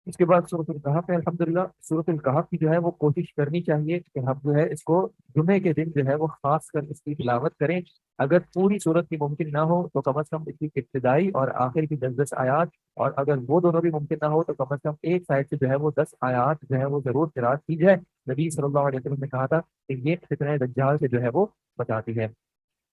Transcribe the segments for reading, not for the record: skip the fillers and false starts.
اس کے بعد سورۃ الکہف ہے۔ الحمدللہ سورۃ الکہف کی جو ہے وہ کوشش کرنی چاہیے کہ ہم جو ہے اس کو جمعے کے دن جو ہے وہ خاص کر اس کی تلاوت کریں۔ اگر پوری صورت کی ممکن نہ ہو تو کم از کم اس کی ابتدائی اور آخر کی 10 10 آیات، اور اگر وہ دونوں بھی ممکن نہ ہو تو کم از کم ایک سائڈ سے جو ہے وہ 10 آیات جو ہے وہ ضرور قرأت کی جائے۔ نبی صلی اللہ علیہ وسلم نے کہا تھا کہ یہ فتنہ دجال سے جو ہے وہ بچاتی ہے۔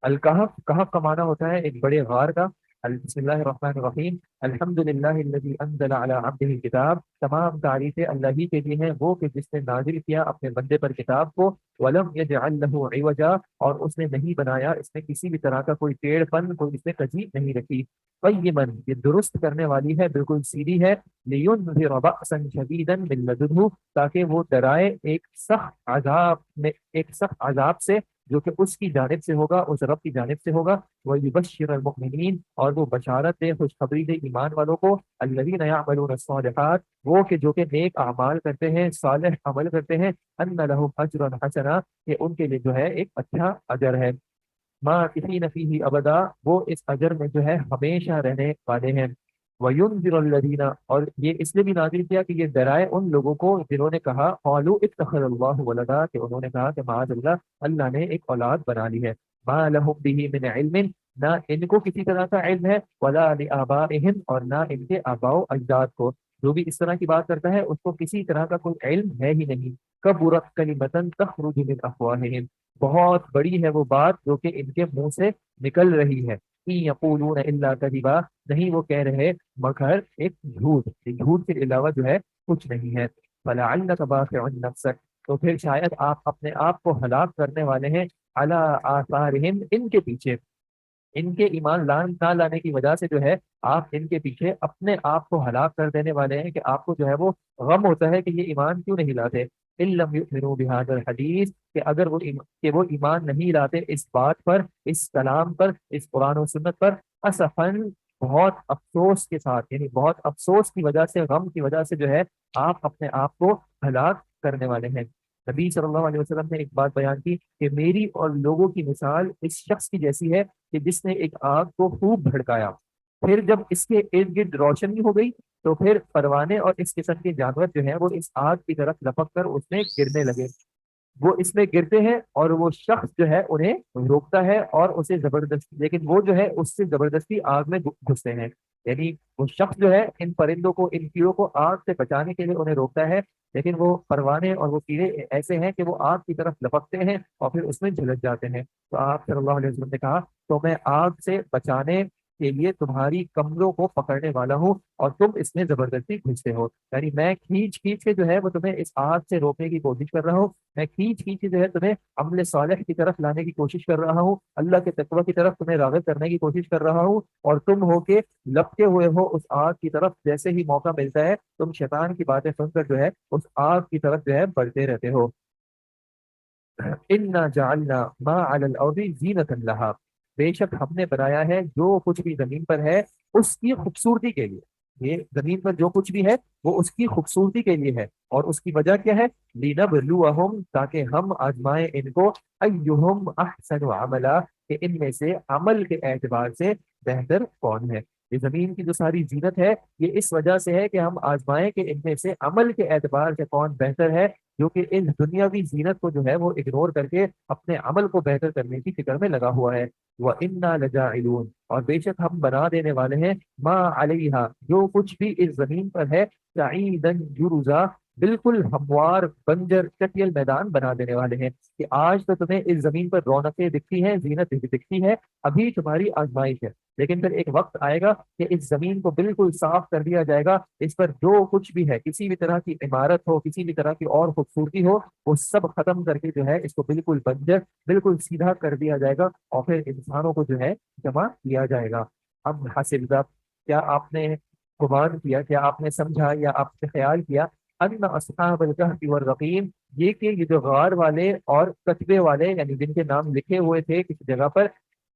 الکہف، کہف کا معنی ہوتا ہے ایک بڑے غار کا۔ بسم اللہ الرحمن الرحیم، الحمد للہ الذی انزل علی عبدہ الکتاب، تمام تعریفیں اللہ ہی کے لیے ہیں، وہ کہ جس نے نازل کیا اپنے بندے پر کتاب کو، ولم یجعل لہ عوجا، اور اس نے نہیں بنایا اس میں کسی بھی طرح کا کوئی ٹیڑھ پن، کوئی اس میں کجی نہیں رکھی۔ قیما، یہ درست کرنے والی ہے، بالکل سیدھی ہے۔ لینذر بأسا شدیدا من لدنہ، تاکہ وہ ڈرائے ایک سخت عذاب میں، ایک سخت عذاب سے جو کہ اس کی جانب سے ہوگا، اس رب کی جانب سے ہوگا۔ وَيُبَشِّرَ الْمُؤْمِنِينَ، اور وہ بشارت دے، خوشخبری دے ایمان والوں کو، الَّذِينَ يَعْمَلُونَ الصَّالِحَاتِ، وہ کہ جو کہ نیک اعمال کرتے ہیں، صالح عمل کرتے ہیں، أَنَّ لَهُمْ أَجْرًا حَسَنًا، کہ ان کے لیے جو ہے ایک اچھا اجر ہے۔ مَاکِثِينَ فِيهِ أَبَدًا، وہ اس اجر میں جو ہے ہمیشہ رہنے والے ہیں۔ وَيُنذِرَ الَّذِينَ، اور یہ اس لیے بھی نازل کیا کہ یہ ڈرائے ان لوگوں کو جنہوں نے کہا قالوا اتخذ اللہ ولدا، کہ انہوں نے کہا کہ معاذ اللہ، اللہ نے ایک اولاد بنا لی ہے۔ ما لهم به من علم، نہ ان کو کسی طرح کا علم ہے، ولا لآبائهم، اور نہ ان کے آباء و اجداد کو، جو بھی اس طرح کی بات کرتا ہے اس کو کسی طرح کا کوئی علم ہے ہی نہیں۔ کبرت کلمۃ تخرج من افواہہم، بہت بڑی ہے وہ بات جو کہ ان کے منہ سے نکل رہی ہے۔ ان یقولون الا کذبا، نہیں وہ کہہ رہے مگر ایک جھوٹ، جھوٹ کے علاوہ جو ہے کچھ نہیں ہے۔ فلعلک باخع نفسک، تو پھر شاید آپ اپنے آپ کو ہلاک کرنے والے ہیں، علی آثارہم، ان کے پیچھے، ان کے ایمان نہ لانے کی وجہ سے جو ہے آپ ان کے پیچھے اپنے آپ کو ہلاک کر دینے والے ہیں، کہ آپ کو جو ہے وہ غم ہوتا ہے کہ یہ ایمان کیوں نہیں لاتے۔ ان لم یؤمنوا بهذا الحدیث، کہ اگر کہ وہ ایمان نہیں لاتے اس بات پر، اس کلام پر، اس قرآن و سنت پر، اسفن، بہت افسوس کے ساتھ، یعنی بہت افسوس کی وجہ سے، غم کی وجہ سے جو ہے آپ اپنے آپ کو ہلاک کرنے والے ہیں۔ نبی صلی اللہ علیہ وسلم نے ایک بات بیان کی کہ میری اور لوگوں کی مثال اس شخص کی جیسی ہے کہ جس نے ایک آگ کو خوب بھڑکایا، پھر جب اس کے ارد گرد روشنی ہو گئی تو پھر پروانے اور اس قسم کے جانور جو ہیں وہ اس آگ کی طرف لپک کر اس میں گرنے لگے۔ وہ اس میں گرتے ہیں اور وہ شخص جو ہے انہیں روکتا ہے اور اسے زبردستی، لیکن وہ جو ہے اس سے زبردستی آگ میں گھستے ہیں۔ یعنی وہ شخص جو ہے ان پرندوں کو، ان کیڑوں کو آگ سے بچانے کے لیے انہیں روکتا ہے، لیکن وہ پروانے اور وہ کیڑے ایسے ہیں کہ وہ آگ کی طرف لپکتے ہیں اور پھر اس میں جھلس جاتے ہیں۔ تو آپ صلی اللہ علیہ وسلم نے کہا تو میں آگ سے بچانے کے لیے تمہاری کمروں کو پکڑنے والا ہوں اور تم اس میں زبردستی گھستے ہو، یعنی میں کھینچ کھینچ کے جو ہے وہ تمہیں اس آگ سے روکنے کی کوشش کر رہا ہوں، میں کھینچ کھینچ کے جو ہے تمہیں عمل صالح کی طرف لانے کی کوشش کر رہا ہوں، اللہ کے تقوی کی طرف تمہیں راغب کرنے کی کوشش کر رہا ہوں، اور تم ہو کے لپٹے ہوئے ہو اس آگ کی طرف، جیسے ہی موقع ملتا ہے تم شیطان کی باتیں سن کر جو ہے اس آگ کی طرف جو ہے بڑھتے رہتے ہو۔ انا جعلنا ما علی الارض زینۃ لہا، بے شک ہم نے بنایا ہے جو کچھ بھی زمین پر ہے اس کی خوبصورتی کے لیے، یہ زمین پر جو کچھ بھی ہے وہ اس کی خوبصورتی کے لیے ہے، اور اس کی وجہ کیا ہے؟ لنبلوہم، تاکہ ہم آزمائیں ان کو، ایہم احسن عملا، کہ ان میں سے عمل کے اعتبار سے بہتر کون ہے۔ یہ زمین کی جو ساری زینت ہے یہ اس وجہ سے ہے کہ ہم آزمائیں کہ ان میں سے عمل کے اعتبار سے کون بہتر ہے، جو کہ اس دنیاوی زینت کو جو ہے وہ اگنور کر کے اپنے عمل کو بہتر کرنے کی فکر میں لگا ہوا ہے۔ وَإِنَّا لَجَاعِلُونَ، اور بے شک ہم بنا دینے والے ہیں، ما علیہا، جو کچھ بھی اس زمین پر ہے، سعیدن جرزا، بالکل ہموار بنجر چٹیل میدان بنا دینے والے ہیں، کہ آج تو تمہیں اس زمین پر رونقیں دکھتی ہیں، زینت دکھتی ہے، ابھی تمہاری آزمائش ہے، لیکن پھر ایک وقت آئے گا کہ اس زمین کو بالکل صاف کر دیا جائے گا، اس پر جو کچھ بھی ہے، کسی بھی طرح کی عمارت ہو، کسی بھی طرح کی اور خوبصورتی ہو، وہ سب ختم کر کے جو ہے اس کو بالکل بنجر، بالکل سیدھا کر دیا جائے گا، اور پھر انسانوں کو جو ہے جمع کیا جائے گا۔ اب حاصل، کیا آپ نے گمان کیا، کیا آپ نے سمجھا یا آپ نے خیال کیا، ان اصحاب الکہف والرقیم، یہ جو غار والے اور کتبے والے، یعنی جن کے نام لکھے ہوئے تھے کسی جگہ پر،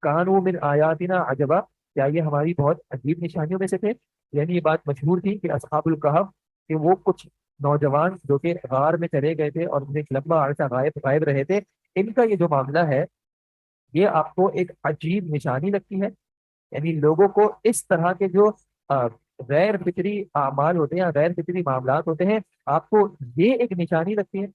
کانوا من آیاتنا عجبا، کیا یہ ہماری بہت عجیب نشانیوں میں سے تھے؟ یعنی یہ بات مشہور تھی کہ اصحاب الکہف، کہ وہ کچھ نوجوان جو کہ غار میں چلے گئے تھے اور انہیں ایک لمبا عرصہ غائب رہے تھے، ان کا یہ جو معاملہ ہے یہ آپ کو ایک عجیب نشانی لگتی ہے؟ یعنی لوگوں کو اس طرح کے جو غیر فطری اعمال ہوتے ہیں یا غیر فطری معاملات ہوتے ہیں، آپ کو یہ ایک نشانی لگتی ہے؟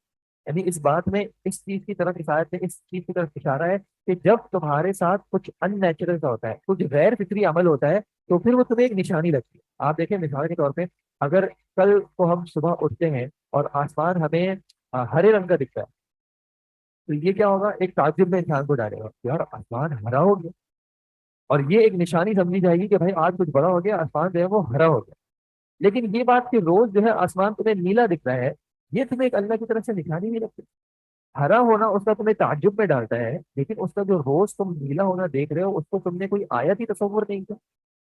یعنی اس بات میں اس چیز کی طرف اشارت ہے، اس چیز کی طرف اشارہ ہے کہ جب تمہارے ساتھ کچھ ان نیچرل کا ہوتا ہے، کچھ غیر فطری عمل ہوتا ہے، تو پھر وہ تمہیں ایک نشانی لگتی ہے۔ آپ دیکھیں مثال کے طور پہ، اگر کل کو ہم صبح اٹھتے ہیں اور آسمان ہمیں ہرے رنگ کا دکھتا ہے، تو یہ کیا ہوگا؟ ایک تعجب میں انسان کو ڈالے گا، یار آسمان ہرا ہو گیا، اور یہ ایک نشانی سمجھی جائے گی کہ بھائی آج کچھ بڑا ہو گیا، آسمان جو ہے وہ ہرا ہو گیا۔ لیکن یہ بات کہ روز جو ہے آسمان تمہیں نیلا دکھ رہا ہے، یہ تمہیں ایک اللہ کی طرف سے نشانی نہیں لگتی؟ ہرا ہونا اس کا تمہیں تعجب میں ڈالتا ہے، لیکن اس کا جو روز تم نیلا ہونا دیکھ رہے ہو، اس کو تم نے کوئی آیت ہی تصور نہیں کیا۔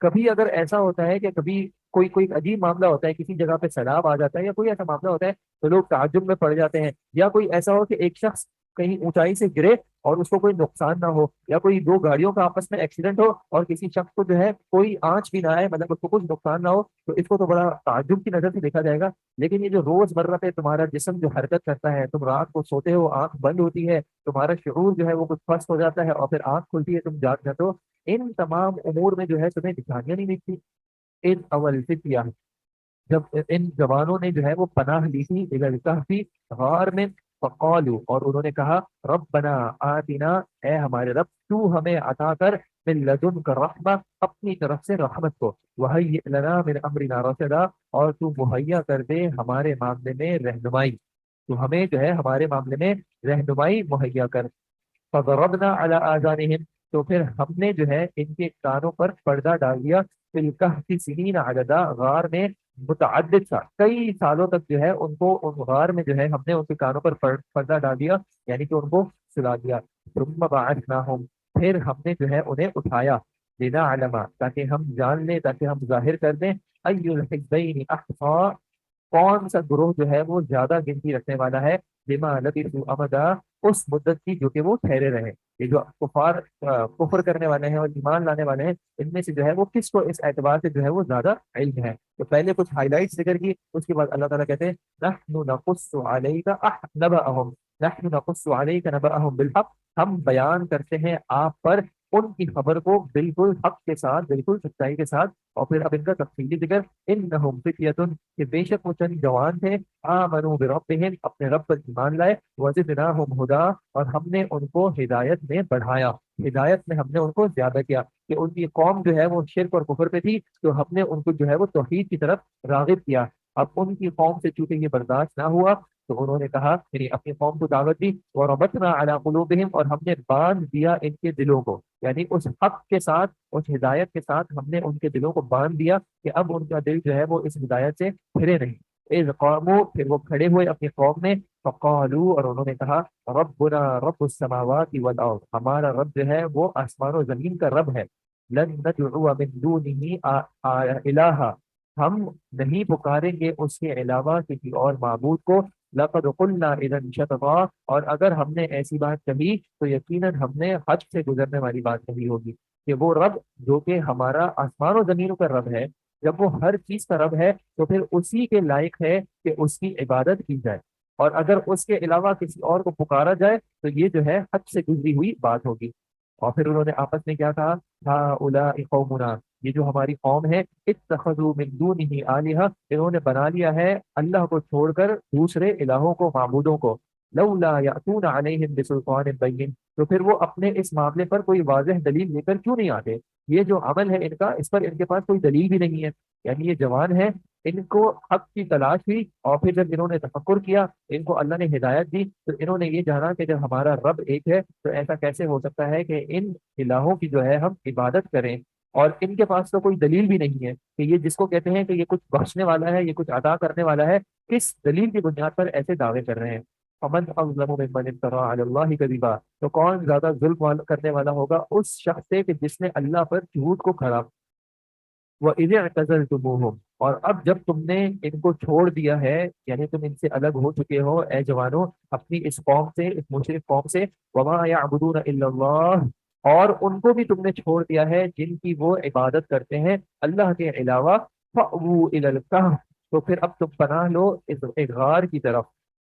کبھی اگر ایسا ہوتا ہے کہ کبھی کوئی کوئی عجیب معاملہ ہوتا ہے، کسی جگہ پہ سیلاب آ جاتا ہے یا کوئی ایسا معاملہ ہوتا ہے، تو لوگ تعجب میں پڑ جاتے ہیں، یا کوئی ایسا ہو کہ ایک شخص کہیں اونچائی سے گرے اور اس کو کوئی نقصان نہ ہو، یا کوئی دو گاڑیوں کا آپس میں ایکسیڈنٹ ہو اور کسی شخص کو جو ہے کوئی آنچ بھی نہ آئے، مطلب اس کو کچھ نقصان نہ ہو، تو اس کو تو بڑا تعجب کی نظر سے دیکھا جائے گا۔ لیکن یہ جو روز مرہ پہ تمہارا جسم جو حرکت کرتا ہے، تم رات کو سوتے ہو، آنکھ بند ہوتی ہے، تمہارا شعور جو ہے وہ کچھ پست ہو جاتا ہے اور پھر آنکھ کھلتی ہے، تم جاگ جاتے ہو، ان تمام امور میں جو ہے تمہیں نشانیاں نہیں دکھتی؟ ان اول فتیا، جب ان جوانوں نے جو ہے وہ پناہ لی تھی الی الکہف، غار میں، فقالو، اور انہوں نے کہا، ربنا آتنا، اے ہمارے رب تو ہمیں عطا کر، من لدنک رحمہ، اپنی طرف سے رحمت کو، وہیئ لنا من امرنا رشدا، اور تو مہیا کر دے ہمارے معاملے میں رہنمائی، تو ہمیں جو ہے ہمارے معاملے میں رہنمائی مہیا کر۔ فضربنا علی آذانہم، تو پھر ہم نے جو ہے ان کے کانوں پر پردہ ڈال دیا، فی الکہف سنین عددا، غار میں متعدد سال، کئی سالوں تک جو ہے ان کو ان غار میں جو ہے ہم نے ان کے کانوں پر پردہ ڈال دیا، یعنی کہ ان کو سلا دیا۔ ثم بعثناہم، پھر ہم نے جو ہے انہیں اٹھایا، لنعلم، تاکہ ہم جان لیں، تاکہ ہم ظاہر کر دیں، ای الحزبین احصا، کون سا گروہ جو ہے وہ زیادہ گنتی رکھنے والا ہے، بما لبثوا امدا، اس مدت کی جو کہ وہ ٹھہرے رہے۔ یہ جو کفار کفر کرنے والے ہیں اور ایمان لانے والے ہیں، ان میں سے جو ہے وہ کس کو اس اعتبار سے جو ہے وہ زیادہ علم ہے؟ تو پہلے کچھ ہائی لائٹ ذکر کی، اس کے بعد اللہ تعالیٰ کہتے ہیں، نحن نقص علیک نبأہم، نحن نقص علیک نبأہم بالحق، ہم بیان کرتے ہیں آپ پر ان کی خبر کو بالکل حق کے ساتھ، بالکل سچائی کے ساتھ۔ اور پھر اب ان کا تفصیلی ذکر، انہم فتیۃ، کہ بے شک وہ چند جوان تھے، آمنوا بربہم، اپنے رب پر ایمان لائے، وزدناہم ہدا، اور ہم نے ان کو ہدایت میں بڑھایا، ہدایت میں ہم نے ان کو زیادہ کیا، کہ ان کی قوم جو ہے وہ شرک اور کفر پہ تھی، تو ہم نے ان کو جو ہے وہ توحید کی طرف راغب کیا۔ اب ان کی قوم سے چونکہ یہ برداشت نہ ہوا، تو انہوں نے کہا، یعنی اپنی قوم کو دعوت دی، وربطنا علی قلوبہم، اور ہم نے باندھ دیا ان کے دلوں کو، یعنی اس حق کے ساتھ، اس ہدایت کے ساتھ ہم نے ان کے دلوں کو باندھ دیا، کہ اب ان کا دل جو ہے وہ اس ہدایت سے پھرے نہیں۔ اذ قاموا، پھر وہ کھڑے ہوئے اپنی قوم میں، فقالوا، اور انہوں نے کہا، ربنا رب السماوات والارض، ہمارا رب جو ہے وہ آسمان و زمین کا رب ہے، لن ندعو من دونه الہا، ہم نہیں پکاریں گے اس کے علاوہ کسی اور معبود کو، لقد قلنا اذا شططا، اور اگر ہم نے ایسی بات کہی تو یقیناً ہم نے حد سے گزرنے والی بات کہی ہوگی، کہ وہ رب جو کہ ہمارا آسمان و زمینوں کا رب ہے، جب وہ ہر چیز کا رب ہے تو پھر اسی کے لائق ہے کہ اس کی عبادت کی جائے، اور اگر اس کے علاوہ کسی اور کو پکارا جائے تو یہ جو ہے حد سے گزری ہوئی بات ہوگی۔ اور پھر انہوں نے آپس میں کیا کہا، ہؤلاء قومنا، یہ جو ہماری قوم ہے، اتخذوا من دونہ آلہہ، انہوں نے بنا لیا ہے اللہ کو چھوڑ کر دوسرے الہوں کو، معبودوں کو، لولا یاتون علیہم بسلطان بین، تو پھر وہ اپنے اس معاملے پر کوئی واضح دلیل لے کر کیوں نہیں آتے؟ یہ جو عمل ہے ان کا، اس پر ان کے پاس کوئی دلیل بھی نہیں ہے، یعنی یہ جوان ہے، ان کو حق کی تلاش ہوئی، اور پھر جب انہوں نے تفکر کیا، ان کو اللہ نے ہدایت دی، تو انہوں نے یہ جانا کہ جب ہمارا رب ایک ہے تو ایسا کیسے ہو سکتا ہے کہ ان الہوں کی جو ہے ہم عبادت کریں؟ اور ان کے پاس تو کوئی دلیل بھی نہیں ہے کہ یہ جس کو کہتے ہیں کہ یہ کچھ بخشنے والا ہے، یہ کچھ عطا کرنے والا ہے، کس دلیل کی بنیاد پر ایسے دعوے کر رہے ہیں؟ فمن اظلم ممن افترى على الله كذبا، تو کون زیادہ ظلم کرنے والا ہوگا اس شخص سے کہ جس نے اللہ پر جھوٹ کو کھڑا۔ وَإِذِ اعْتَزَلْتُمُوهُمْ، اور اب جب تم نے ان کو چھوڑ دیا ہے، یعنی تم ان سے الگ ہو چکے ہو اے جوانوں، اپنی اس قوم سے، اس مشرک قوم سے، وَمَا يَعْبُدُونَ إِلَّا اللَّهِ، اور ان کو بھی تم نے چھوڑ دیا ہے جن کی وہ عبادت کرتے ہیں اللہ کے علاوہ، فَأْوُوا إِلَى الْكَهْفِ، تو پھر اب تم پناہ لو اس ایک غار کی طرف،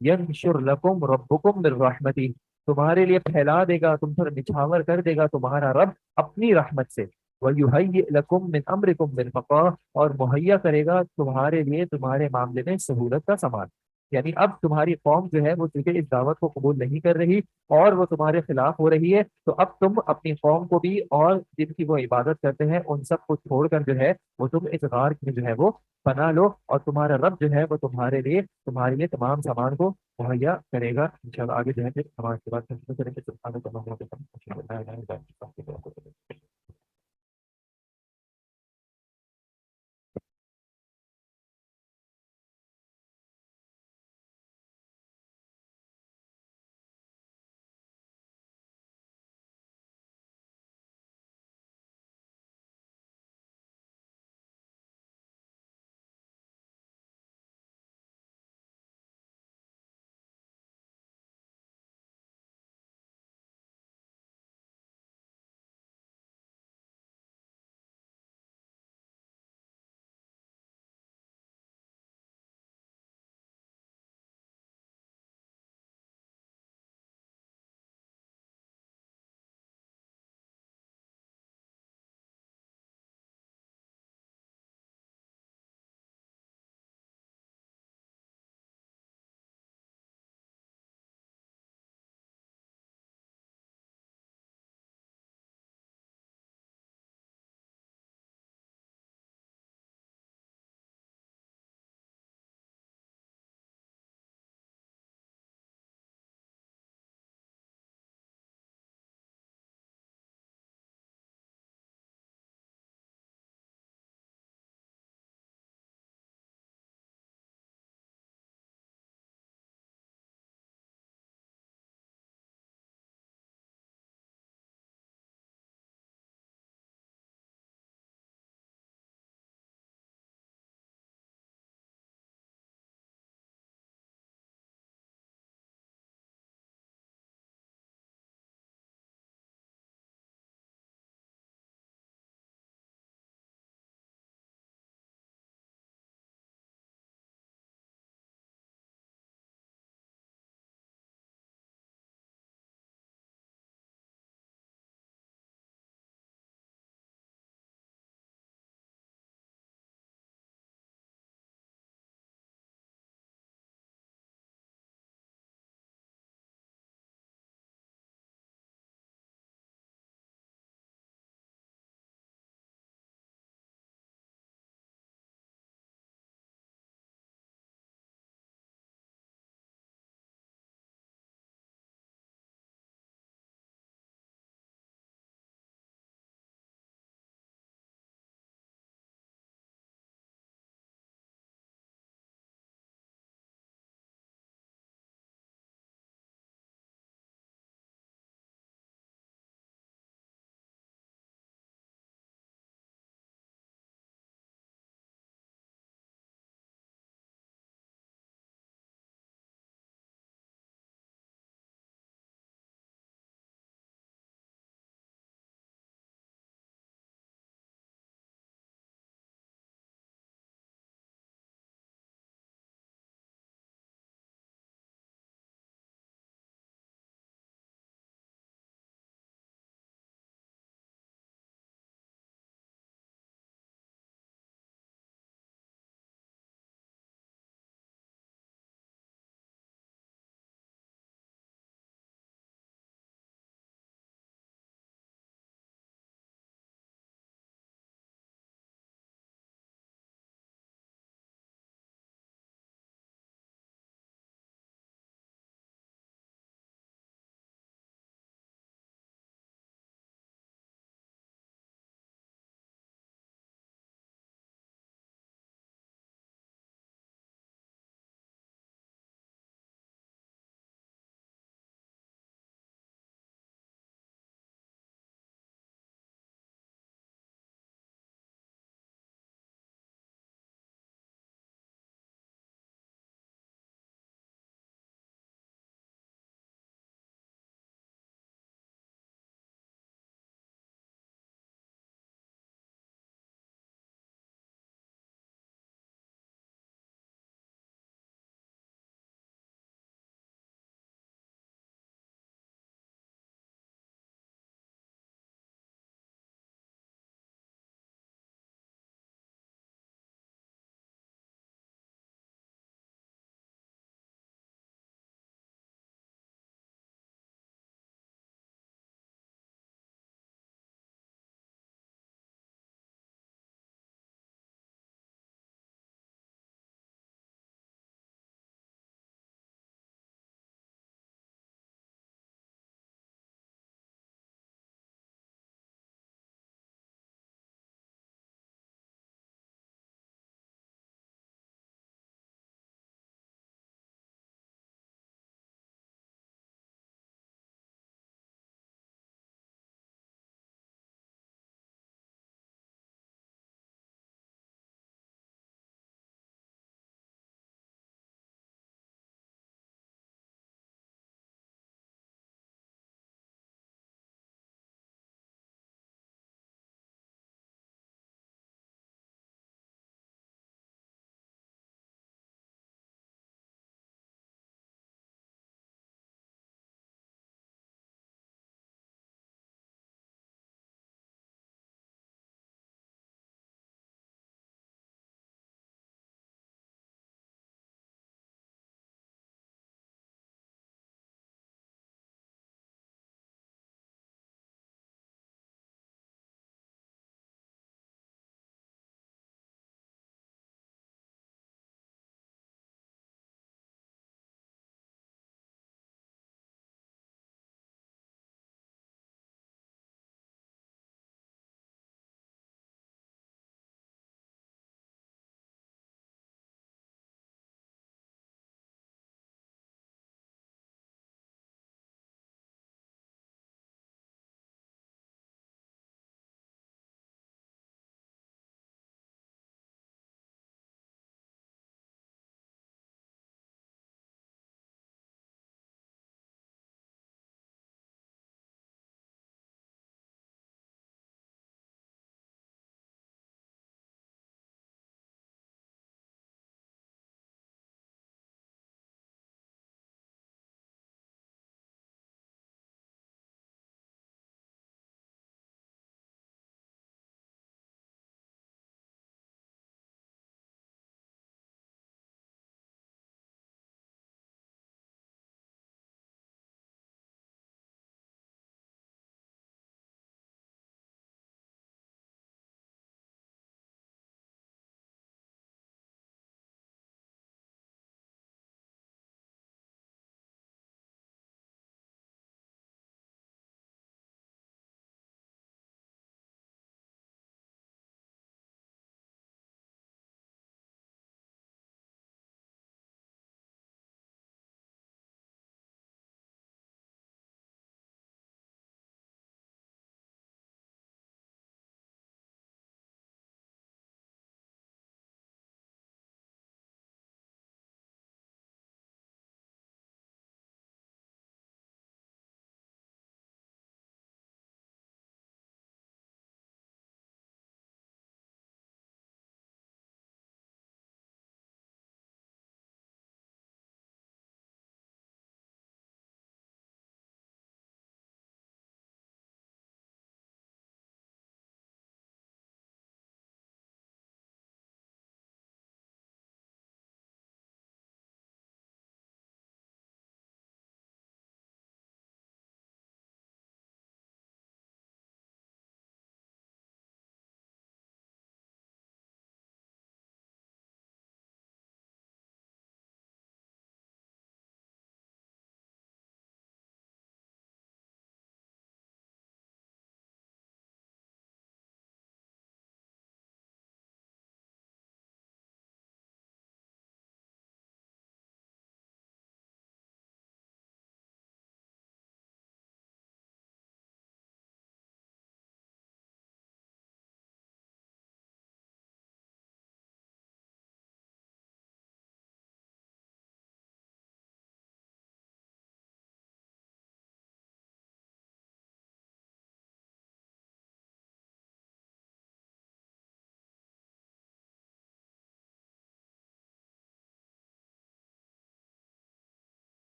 يَنشُرْ لَكُمْ رَبُّكُمْ مِنْ رَحْمَتِهِ، تمہارے لیے پھیلا دے گا، تم پر نچھاور کر دے گا تمہارا رب اپنی رحمت سے، وَيُهَيِّئْ لَكُم مِّنْ أَمْرِكُم مِّرْفَقًا، اور مہیا کرے گا تمہارے لیے تمہارے معاملے میں سہولت کا سامان. یعنی اب تمہاری قوم جو ہے وہ چونکہ اس دعوت کو قبول نہیں کر رہی اور وہ تمہارے خلاف ہو رہی ہے، تو اب تم اپنی قوم کو بھی اور جن کی وہ عبادت کرتے ہیں ان سب کو چھوڑ کر جو ہے وہ تم اس غار میں جو ہے وہ بنا لو، اور تمہارا رب جو ہے وہ تمہارے لیے تمام سامان کو مہیا کرے گا. انشاءاللہ آگے جو ہے پھر نماز کے بعد کریں گے. سبحانک اللہم و بحمدک، اشہد ان لا الہ الا انت، استغفرک و اتوب الیک.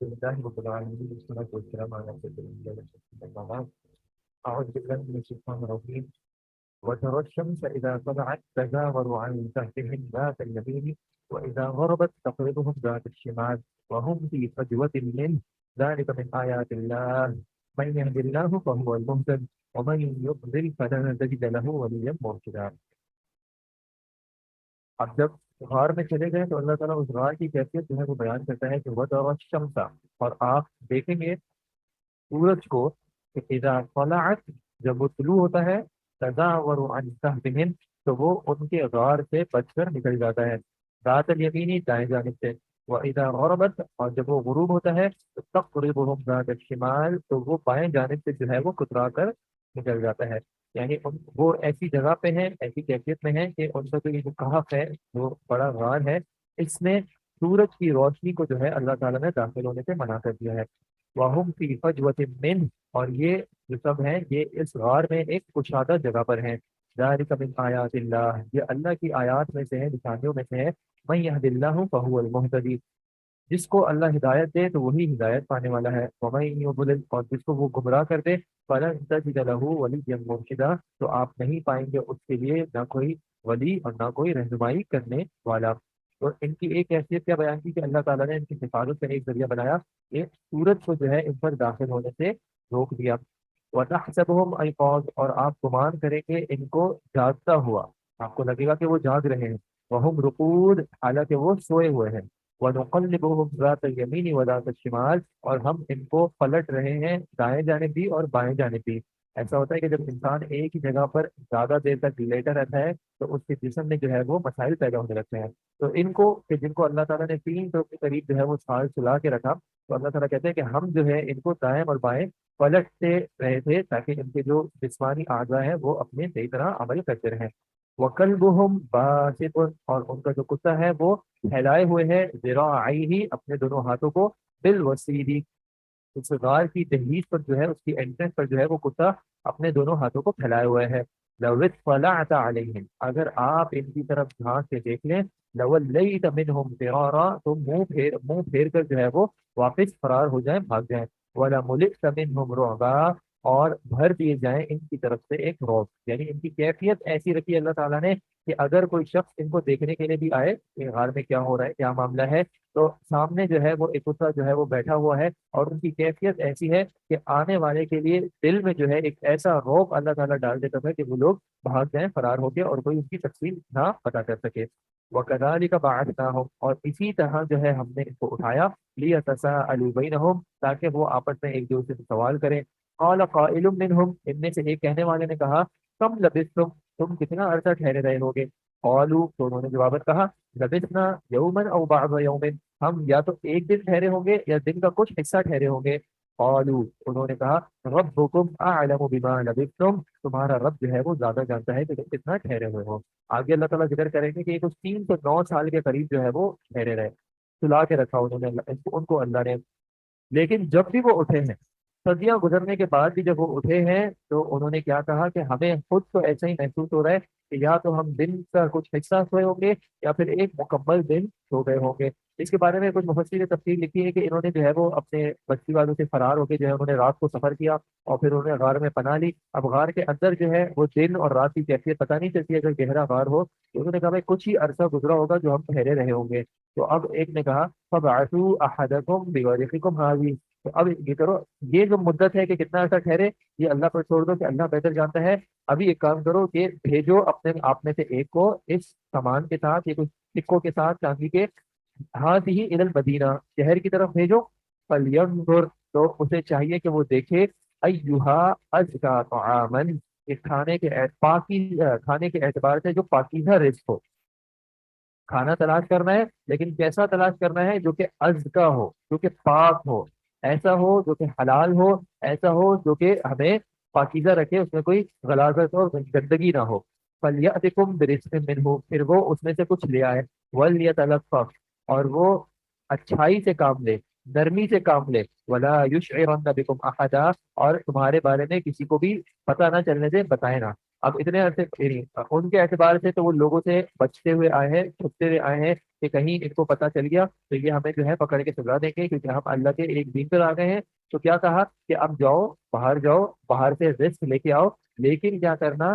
لله رب العالمين والصلاة والسلام على سيدنا محمد. أعوذ بالله من الشيطان الرجيم. وترى الشمس إذا طلعت تزاور عن كهفهم ذات اليمين وإذا غربت تقرضهم ذات الشمال وهم في فجوة منه ذلك من آيات الله من يهد الله فهو المهتد ومن يضلل فلن تجد له وليا مرشدا. اب جب غار میں چلے گئے تو اللہ تعالیٰ اس غار کی کیفیت جو ہے وہ بیان کرتا ہے کہ وہ الشمس، اور آپ دیکھیں گے سورج کو کہ اذا طلعت، جب وہ طلوع ہوتا ہے، تزاور عن کہفہم، تو وہ ان کے غار سے بچ کر نکل جاتا ہے، ذات الیمینی، دائیں جانب سے، واذا غربت، اور جب وہ غروب ہوتا ہے تو تقرضهم ذات الشمال، تو وہ بائیں جانب سے جو ہے وہ کترا کر نکل جاتا ہے. یعنی وہ ایسی جگہ پہ ہیں، ایسی کیفیت میں ہیں کہ ان کا جو یہ جو کہف ہے، جو بڑا غار ہے، اس میں سورج کی روشنی کو جو ہے اللہ تعالیٰ نے داخل ہونے سے منع کر دیا ہے. وَهُمْ فِي فَجْوَةٍ مِّنْهُ، اور یہ جو سب ہیں یہ اس غار میں ایک کشادہ جگہ پر ہیں. ذَلِكَ مِنْ آیاتِ اللہ، یہ اللہ کی آیات میں سے ہے، نشانیوں میں سے ہے. مَن يَهْدِ اللَّهُ فَهُوَ الْمُهْتَدِي، جس کو اللہ ہدایت دے تو وہی ہدایت پانے والا ہے. وَمَن يُضْلِلْ، اور جس کو وہ گمراہ کر دے، فَلَن تَجِدَ لَهُ وَلِيًّا مُرْشِدًا، تو آپ نہیں پائیں گے اس کے لیے نہ کوئی ولی اور نہ کوئی رہنمائی کرنے والا. تو ان کی ایک حیثیت کیا بیان کی کہ اللہ تعالیٰ نے ان کی حفاظت کا ایک ذریعہ بنایا کہ سورج کو جو ہے ان پر داخل ہونے سے روک دیا. وَتَحْسَبُهُمْ أَيْقَاظًا، اور آپ گمان کریں گے ان کو جاگتا ہوا، آپ کو لگے گا کہ وہ جاگ رہے ہیں. وَهُمْ رُقُودٌ، حالانکہ وہ سوئے ہوئے ہیں. وَنُقَلِّبُهُمْ ذَاتَ الْيَمِينِ وَذَاتَ الشِّمَالِ، اور ہم ان کو پلٹ رہے ہیں دائیں جانب بھی اور بائیں جانب بھی. ایسا ہوتا ہے کہ جب انسان ایک ہی جگہ پر زیادہ دیر تک لیٹا رہتا ہے تو اس کے جسم میں جو ہے وہ مسائل پیدا ہونے لگتے ہیں. تو ان کو کہ جن کو اللہ تعالیٰ نے 300 کے قریب جو ہے وہ سال سلا کے رکھا، تو اللہ تعالیٰ کہتے ہیں کہ ہم جو ہے ان کو دائیں اور بائیں پلٹتے رہے تھے تاکہ ان کے جو جسمانی اعضاء ہیں وہ اپنے صحیح طرح عمل کرتے رہیں. وَكَلْبُهُمْ باسط، اور ان کا جو کتا ہے وہ پھیلائے ہوئے ہے ذراعیہ، اپنے دونوں ہاتھوں کو، بالوسیدی، اس غار کی دہلیز پر جو ہے، اس کی انٹرنس پر جو ہے وہ کتا اپنے دونوں ہاتھوں کو پھیلائے ہوئے ہے. لو اطلعت علیہم، اگر آپ ان کی طرف جھانک کے دیکھ لیں، لولیت منہم فرارا، تو منہ پھیر کر جو ہے وہ واپس فرار ہو جائیں، بھاگ جائیں. ولملئت منہم رعبا، اور بھر دیے جائیں ان کی طرف سے ایک رعب. یعنی ان کی کیفیت ایسی رکھی اللہ تعالیٰ نے کہ اگر کوئی شخص ان کو دیکھنے کے لیے بھی آئے کہ غار میں کیا ہو رہا ہے، کیا معاملہ ہے، تو سامنے جو ہے وہ ایک کتا جو ہے وہ بیٹھا ہوا ہے، اور ان کی کیفیت ایسی ہے کہ آنے والے کے لیے دل میں جو ہے ایک ایسا روب اللہ تعالیٰ ڈال دیتا تھا کہ وہ لوگ بھاگ جائیں، فرار ہو کے، اور کوئی ان کی تفصیل نہ پتا کر سکے. وَكَذَلِكَ بَعَثْنَاهُمْ، اور اسی طرح جو ہے ہم نے ان کو اٹھایا، لِيَتَسَاءَلُوا بَيْنَهُمْ، تاکہ وہ آپس میں ایک دوسرے سے سوال کریں. قَالَ قَائِلٌ مِّنْهُمْ، ان میں سے ایک کہنے والے نے کہا، کم لبثتم، تم کتنا عرصہ ٹھہرے رہے ہوگے. قالوا، تو انہوں نے جوابت کہا، لبثنا یوما او بعض یوم، ہم یا تو ایک دن ٹھہرے ہوں گے یا دن کا کچھ حصہ ٹھہرے ہوں گے. قالوا، انہوں نے کہا، ربکم اعلم بما لبثتم، تمہارا رب جو ہے وہ زیادہ جانتا ہے کہ تم کتنا ٹھہرے ہوئے ہو. آگے اللہ تعالیٰ ذکر کریں گے کہ یہ کچھ 309 سال کے قریب جو ہے وہ ٹھہرے رہے، سلا کے رکھا انہوں نے ان کو اللہ نے. لیکن جب بھی وہ اٹھے ہیں، صدیاں گزرنے کے بعد بھی جب وہ اٹھے ہیں، تو انہوں نے کیا کہا کہ ہمیں خود تو ایسا ہی محسوس ہو رہا ہے کہ یا تو ہم دن کا کچھ حصہ سوئے ہوں گے یا پھر ایک مکمل دن سو گئے ہوں گے. اس کے بارے میں کچھ مفسر نے تفصیل لکھی ہے کہ انہوں نے جو ہے وہ اپنے بستی والوں سے فرار ہو کے جو ہے انہوں نے رات کو سفر کیا اور پھر انہوں نے غار میں پناہ لی. اب غار کے اندر جو ہے وہ دن اور رات کی کیفیت پتہ نہیں چلتی، اگر گہرا غار ہو تو انہوں نے کہا بھائی کچھ ہی عرصہ گزرا ہوگا جو ہم ٹھہرے رہے ہوں گے. تو اب ایک نے کہا، فَبْعَثُوا أَحَدَكُمْ بِوَرِقِكُمْ هَٰذِهِ، تو اب یہ کرو، یہ جو مدت ہے کہ کتنا عرصہ ٹھہرے یہ اللہ پر چھوڑ دو کہ اللہ بہتر جانتا ہے. ابھی ایک کام کرو کہ بھیجو اپنے آپ میں سے ایک کو اس سامان کے ساتھ، یہ کچھ سکوں کے ساتھ چاندی کے، ہاتھ ہی الى المدینہ، شہر کی طرف بھیجو. فلینظر، تو اسے چاہیے کہ وہ دیکھے، ایہا ازکا طعاما، اس کھانے کے اعتبار سے جو پاکیزہ رزق ہو. کھانا تلاش کرنا ہے لیکن کیسا تلاش کرنا ہے؟ جو کہ ازکا ہو، جو کہ پاک ہو، ایسا ہو جو کہ حلال ہو، ایسا ہو جو کہ ہمیں پاکیزہ رکھے، اس میں کوئی غلاظت اور گندگی نہ ہو. فَلْيَأْتِكُمْ بِرِزْقٍ مِّنْهُ، پھر وہ اس میں سے کچھ لے آئے. وَلْيَتَلَطَّفْ، اور وہ اچھائی سے کام لے، نرمی سے کام لے. وَلَا يُشْعِرَنَّ بِكُمْ أَحَدًا، اور تمہارے بارے میں کسی کو بھی پتہ نہ چلنے دے، بتائے نہ. اب اتنے عرصے ان کے اعتبار سے تو وہ لوگوں سے بچتے ہوئے آئے ہیں، چھپتے ہوئے آئے ہیں کہ کہیں ان کو پتہ چل گیا تو یہ ہمیں جو ہے پکڑ کے سزا دیں گے، کیونکہ ہم اللہ کے ایک دین پر آ گئے ہیں۔ تو کیا کہا کہ اب جاؤ باہر سے رزق لے کے آؤ، لیکن کیا کرنا،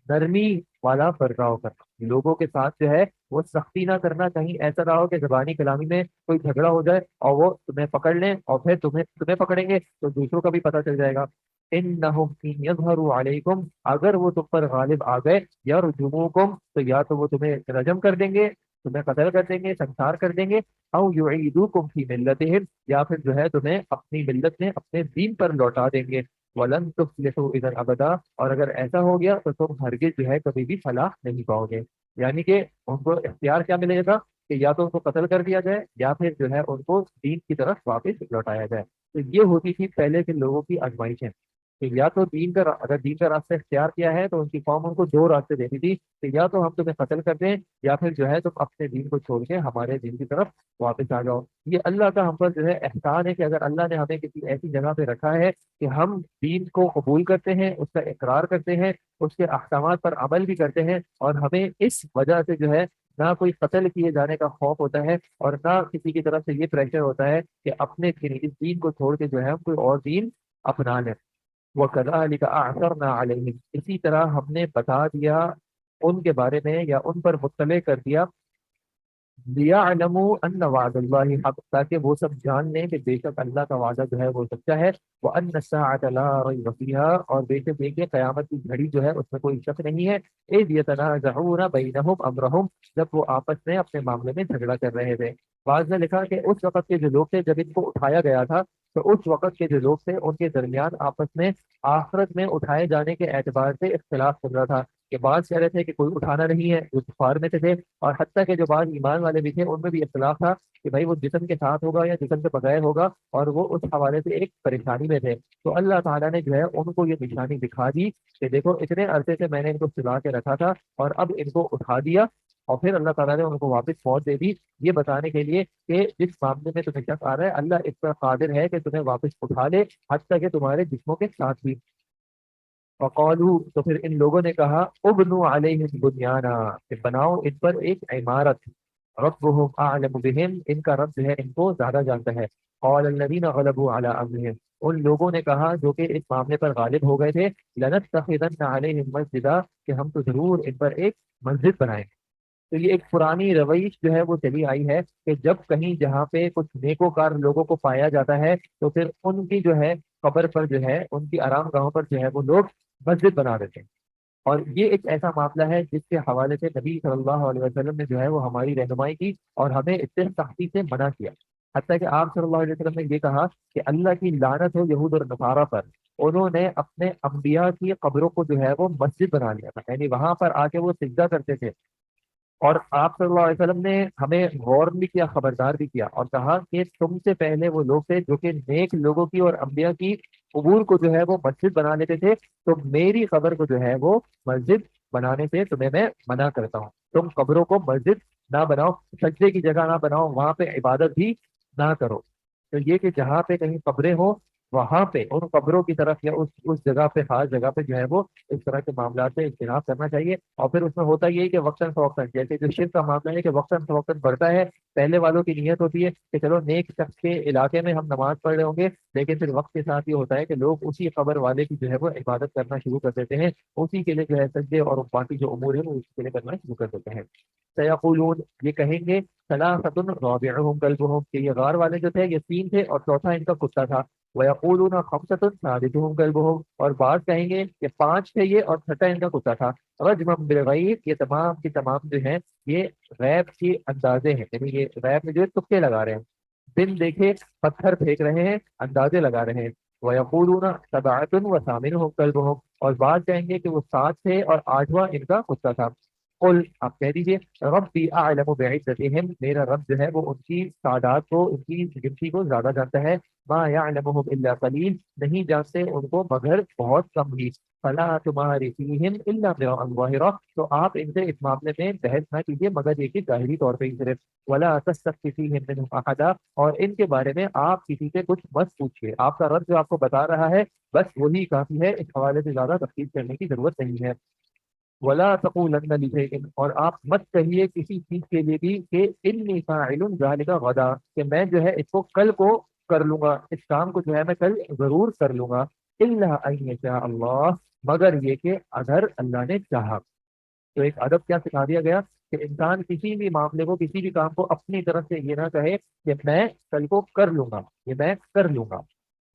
نرمی والا برتاؤ کرنا، لوگوں کے ساتھ جو ہے وہ سختی نہ کرنا، کہیں ایسا نہ ہو کہ زبانی کلامی میں کوئی جھگڑا ہو جائے اور وہ تمہیں پکڑ لیں اور پھر تمہیں پکڑیں گے تو دوسروں کا بھی پتہ چل جائے گا۔ انہم ان یظہروا علیکم، اگر وہ تم پر غالب آ گئے، یرجموکم، تو یا تو وہ تمہیں رجم کر دیں گے، تمہیں قتل کر دیں گے، سنسار کر دیں گے، او یعیدوکم فی ملتہم، یا پھر جو ہے تمہیں اپنی ملت میں اپنے دین پر لوٹا دیں گے۔ ولن تفلحوا اذا ابدا، اور اگر ایسا ہو گیا تو تم ہرگز جو ہے کبھی بھی فلاح نہیں پاؤ گے۔ یعنی کہ ان کو اختیار کیا ملے گا کہ یا تو ان کو قتل کر دیا جائے یا پھر جو ہے ان کو دین کی طرف واپس لوٹایا جائے۔ تو یہ ہوتی تھی پہلے کے لوگوں کی آزمائشیں کہ یا تو اگر دین کا راستہ اختیار کیا ہے تو ان کی قوم ان کو دو راستے دیتی تھی کہ یا تو ہم تمہیں قتل کر دیں یا پھر جو ہے تم اپنے دین کو چھوڑ کے ہمارے دین کی طرف واپس آ جاؤ۔ یہ اللہ کا ہم پر جو ہے احسان ہے کہ اگر اللہ نے ہمیں کسی ایسی جگہ پہ رکھا ہے کہ ہم دین کو قبول کرتے ہیں، اس کا اقرار کرتے ہیں، اس کے احکامات پر عمل بھی کرتے ہیں، اور ہمیں اس وجہ سے جو ہے نہ کوئی قتل کیے جانے کا خوف ہوتا ہے اور نہ کسی کی طرف سے یہ پریشر ہوتا ہے کہ اپنے اس دین کو چھوڑ کے جو ہے ہم کوئی اور دین اپنا لیں۔ وَكَذَلِكَ أَعْثَرْنَا عَلَيْهِمْ، اسی طرح ہم نے بتا دیا ان کے بارے میں یا ان پر مطلع کر دیا، لِيَعْلَمُوا أَنَّ وَعْدَ اللَّهِ حق، تاکہ وہ سب جان لیں کہ بے شک اللہ کا وعدہ جو ہے وہ سچا ہے، وَأَنَّ السَّاعَةَ لَا رَيْبَ فِيهَا، اور بے شک دیکھیں قیامت کی گھڑی جو ہے اس میں کوئی شک نہیں ہے، إِذْ يَتَنَازَعُونَ بَيْنَهُمْ أَمْرَهُمْ، جب وہ آپس میں اپنے معاملے میں جھگڑا کر رہے تھے۔ بعض نے لکھا کہ اس وقت کے جو لوگ تھے جب ان کو اٹھایا گیا تھا، تو اس وقت کے جو لوگ تھے ان کے درمیان آپس میں آخرت میں اٹھائے جانے کے اعتبار سے اختلاف چل رہا تھا کہ بعض کہہ رہے تھے کہ کوئی اٹھانا نہیں ہے جو کفار میں سے تھے، اور حتیٰ کہ جو بعض ایمان والے بھی تھے ان میں بھی اختلاف تھا کہ بھائی وہ جسم کے ساتھ ہوگا یا جسم کے بغیر ہوگا، اور وہ اس حوالے سے ایک پریشانی میں تھے۔ تو اللہ تعالیٰ نے جو ہے ان کو یہ نشانی دکھا دی کہ دیکھو اتنے عرصے سے میں نے ان کو سلا کے رکھا تھا اور اب ان کو اٹھا دیا، اور پھر اللہ تعالیٰ نے ان کو واپس فوج دے دی، یہ بتانے کے لیے کہ جس معاملے میں تمہیں شک آ رہا ہے اللہ اس پر قادر ہے کہ تمہیں واپس اٹھا لے، حتیٰ کہ تمہارے جسموں کے ساتھ بھی۔ وقالو، تو پھر ان لوگوں نے کہا، ابنو علیہم بنیانا، کہ بناؤ ان پر ایک عمارت، ربهم اعلم بهم، ان کا رب جو ہے ان کو زیادہ جانتا ہے۔ قال الذین غلبوا علی امرهم، ان لوگوں نے کہا جو کہ اس معاملے پر غالب ہو گئے تھے، لنتخذن علیہم مسجدا، کہ ہم تو ضرور ان پر ایک مسجد بنائیں گے۔ تو یہ ایک پرانی روش جو ہے وہ چلی آئی ہے کہ جب کہیں جہاں پہ کچھ نیکوکار لوگوں کو پایا جاتا ہے تو پھر ان کی جو ہے قبر پر جو ہے ان کی آرام گاہوں پر جو ہے وہ لوگ مسجد بنا دیتے ہیں۔ اور یہ ایک ایسا معاملہ ہے جس کے حوالے سے نبی صلی اللہ علیہ وسلم نے جو ہے وہ ہماری رہنمائی کی اور ہمیں اس سے سختی سے منع کیا، حتیٰ کہ آپ صلی اللہ علیہ وسلم نے یہ کہا کہ اللہ کی لعنت ہو یہود اور نصارہ پر، انہوں نے اپنے انبیاء کی قبروں کو جو ہے وہ مسجد بنا لیا تھا، یعنی وہاں پر آ کے وہ سجدہ کرتے تھے۔ اور آپ صلی اللہ علیہ وسلم نے ہمیں غور بھی کیا، خبردار بھی کیا، اور کہا کہ تم سے پہلے وہ لوگ تھے جو کہ نیک لوگوں کی اور انبیاء کی قبور کو جو ہے وہ مسجد بنا لیتے تھے، تو میری قبر کو جو ہے وہ مسجد بنانے سے تمہیں میں منع کرتا ہوں۔ تم قبروں کو مسجد نہ بناؤ، سجدے کی جگہ نہ بناؤ، وہاں پہ عبادت بھی نہ کرو۔ تو یہ کہ جہاں پہ کہیں قبریں ہوں وہاں پہ ان قبروں کی طرف یا اس جگہ پہ، خاص جگہ پہ جو ہے وہ اس طرح کے معاملات سے اجتناب کرنا چاہیے۔ اور پھر اس میں ہوتا یہ ہے کہ وقتاً فوقتاً، جیسے جو شرک کا معاملہ ہے کہ وقتاً فوقتاً بڑھتا ہے، پہلے والوں کی نیت ہوتی ہے کہ چلو نیک شخص کے علاقے میں ہم نماز پڑھ رہے ہوں گے، لیکن پھر وقت کے ساتھ یہ ہوتا ہے کہ لوگ اسی قبر والے کی جو ہے وہ عبادت کرنا شروع کر دیتے ہیں، اسی کے لیے جو ہے سجدے اور باقی جو امور ہیں وہ اسی کے لیے کرنا شروع کر دیتے ہیں۔ سیقولون، یہ کہیں گے، ثلاثۃ رابعہم کلبہم، کہ یہ غار والے جو تھے یہ تین تھے اور چوتھا ان کا کتا تھا۔ وَيَقُولُونَ خَمْسَةٌ سَادِسُهُمْ كَلْبُهُمْ، اور بعض کہیں گے کہ پانچ تھے یہ اور چھٹا ان کا کتا تھا۔ رجمًا بالغیب، یہ تمام کی تمام جو ہیں یہ غیب کے اندازے ہیں، یعنی یہ غیب میں جو ہے تکے لگا رہے ہیں، بن دیکھے پتھر پھینک رہے ہیں، اندازے لگا رہے ہیں۔ وَيَقُولُونَ سَبْعَةٌ وَثَامِنُهُمْ كَلْبُهُمْ، اور بعض کہیں گے کہ وہ سات تھے اور آٹھواں ان کا کتا تھا۔ قل آپ کہہ دیجیے ربی اعلم بعدتہم میرا رب جو ہے وہ ان کی تعداد کو ان کی گنتی کو زیادہ جانتا ہے ما یعلمہم الا قلیل نہیں جانتے ان کو مگر بہت کم ہی فلا تمہاری فیہم الا امراء ظاہرہ تو آپ ان سے اس معاملے میں بحث نہ کیجیے مگر یہ کہ ظاہری طور پہ ہی صرف ولا تستفتی فیہم منہم احدا اور ان کے بارے میں آپ کسی سے کچھ مت پوچھیے آپ کا رب جو آپ کو بتا رہا ہے بس وہی کافی ہے اس حوالے سے زیادہ تفصیل کرنے کی ضرورت نہیں ہے ولا تقولن لشيء اور آپ مت کہیے کسی چیز کے لیے بھی کہ انی فاعل ذلك غدا کہ میں جو ہے اس کو کل کو کر لوں گا اس کام کو جو ہے میں کل ضرور کر لوں گا الا ان يشاء اللہ مگر یہ کہ اگر اللہ نے چاہا تو ایک ادب کیا سکھا دیا گیا کہ انسان کسی بھی معاملے کو کسی بھی کام کو اپنی طرف سے یہ نہ کہے کہ میں کل کو کر لوں گا یہ میں کر لوں گا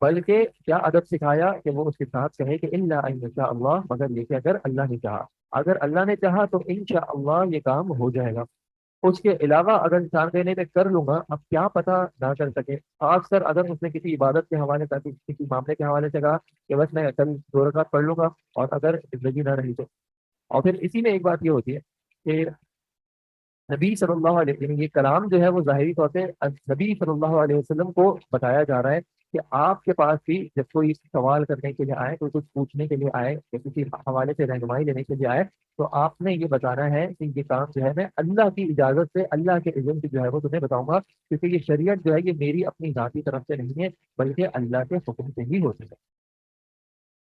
بلکہ کیا ادب سکھایا کہ وہ اس کے ساتھ کہے کہ الا ان یشاء اللہ مگر یہ کہ اگر اللہ نے چاہا اگر اللہ نے چاہا تو انشاءاللہ یہ کام ہو جائے گا اس کے علاوہ اگر انسان کہنے پہ کر لوں گا اب کیا پتہ نہ کر سکے خاص کر اگر اس نے کسی عبادت کے حوالے سے کسی معاملے کے حوالے سے کہا کہ بس میں کل 2 رکعت پڑھ لوں گا اور اگر زندگی نہ رہی تو اور پھر اسی میں ایک بات یہ ہوتی ہے کہ نبی صلی اللہ علیہ وسلم یہ کلام جو ہے وہ ظاہری طور پہ نبی صلی اللہ علیہ وسلم کو بتایا جا رہا ہے کہ آپ کے پاس بھی جب کوئی سوال کرنے کے لیے آئے کوئی کچھ پوچھنے کے لیے آئے یا کسی حوالے سے رہنمائی لینے کے لیے آئے تو آپ نے یہ بتانا ہے کہ یہ کام جو ہے میں اللہ کی اجازت سے اللہ کے اذن سے جو ہے وہ تمہیں بتاؤں گا کیونکہ یہ شریعت جو ہے یہ میری اپنی ذاتی طرف سے نہیں ہے بلکہ اللہ کے حکم سے ہی ہوتی ہے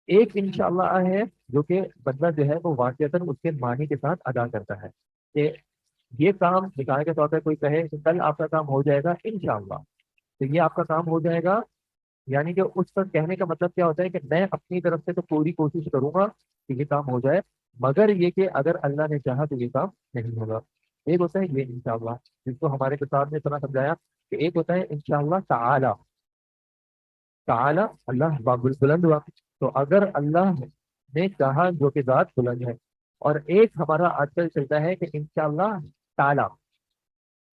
ایک انشاءاللہ ہے جو کہ بندہ جو ہے وہ واقعتاً اس کے معنی کے ساتھ ادا کرتا ہے کہ یہ کام مثال کے طور پہ کوئی کہے کہ کل آپ کا کام ہو جائے گا انشاءاللہ تو یہ آپ کا کام ہو جائے گا یعنی کہ اس پر کہنے کا مطلب کیا ہوتا ہے کہ میں اپنی طرف سے تو پوری کوشش کروں گا کہ یہ کام ہو جائے مگر یہ کہ اگر اللہ نے چاہا تو یہ کام نہیں ہوگا ایک ہوتا ہے یہ انشاءاللہ جس کو ہمارے کتاب نے اتنا سمجھایا کہ ایک ہوتا ہے انشاءاللہ تعالی تعالی اللہ بلند ہوا تو اگر اللہ نے چاہا جو کہ ذات بلند ہے اور ایک ہمارا آج کل چلتا ہے کہ انشاءاللہ تعالی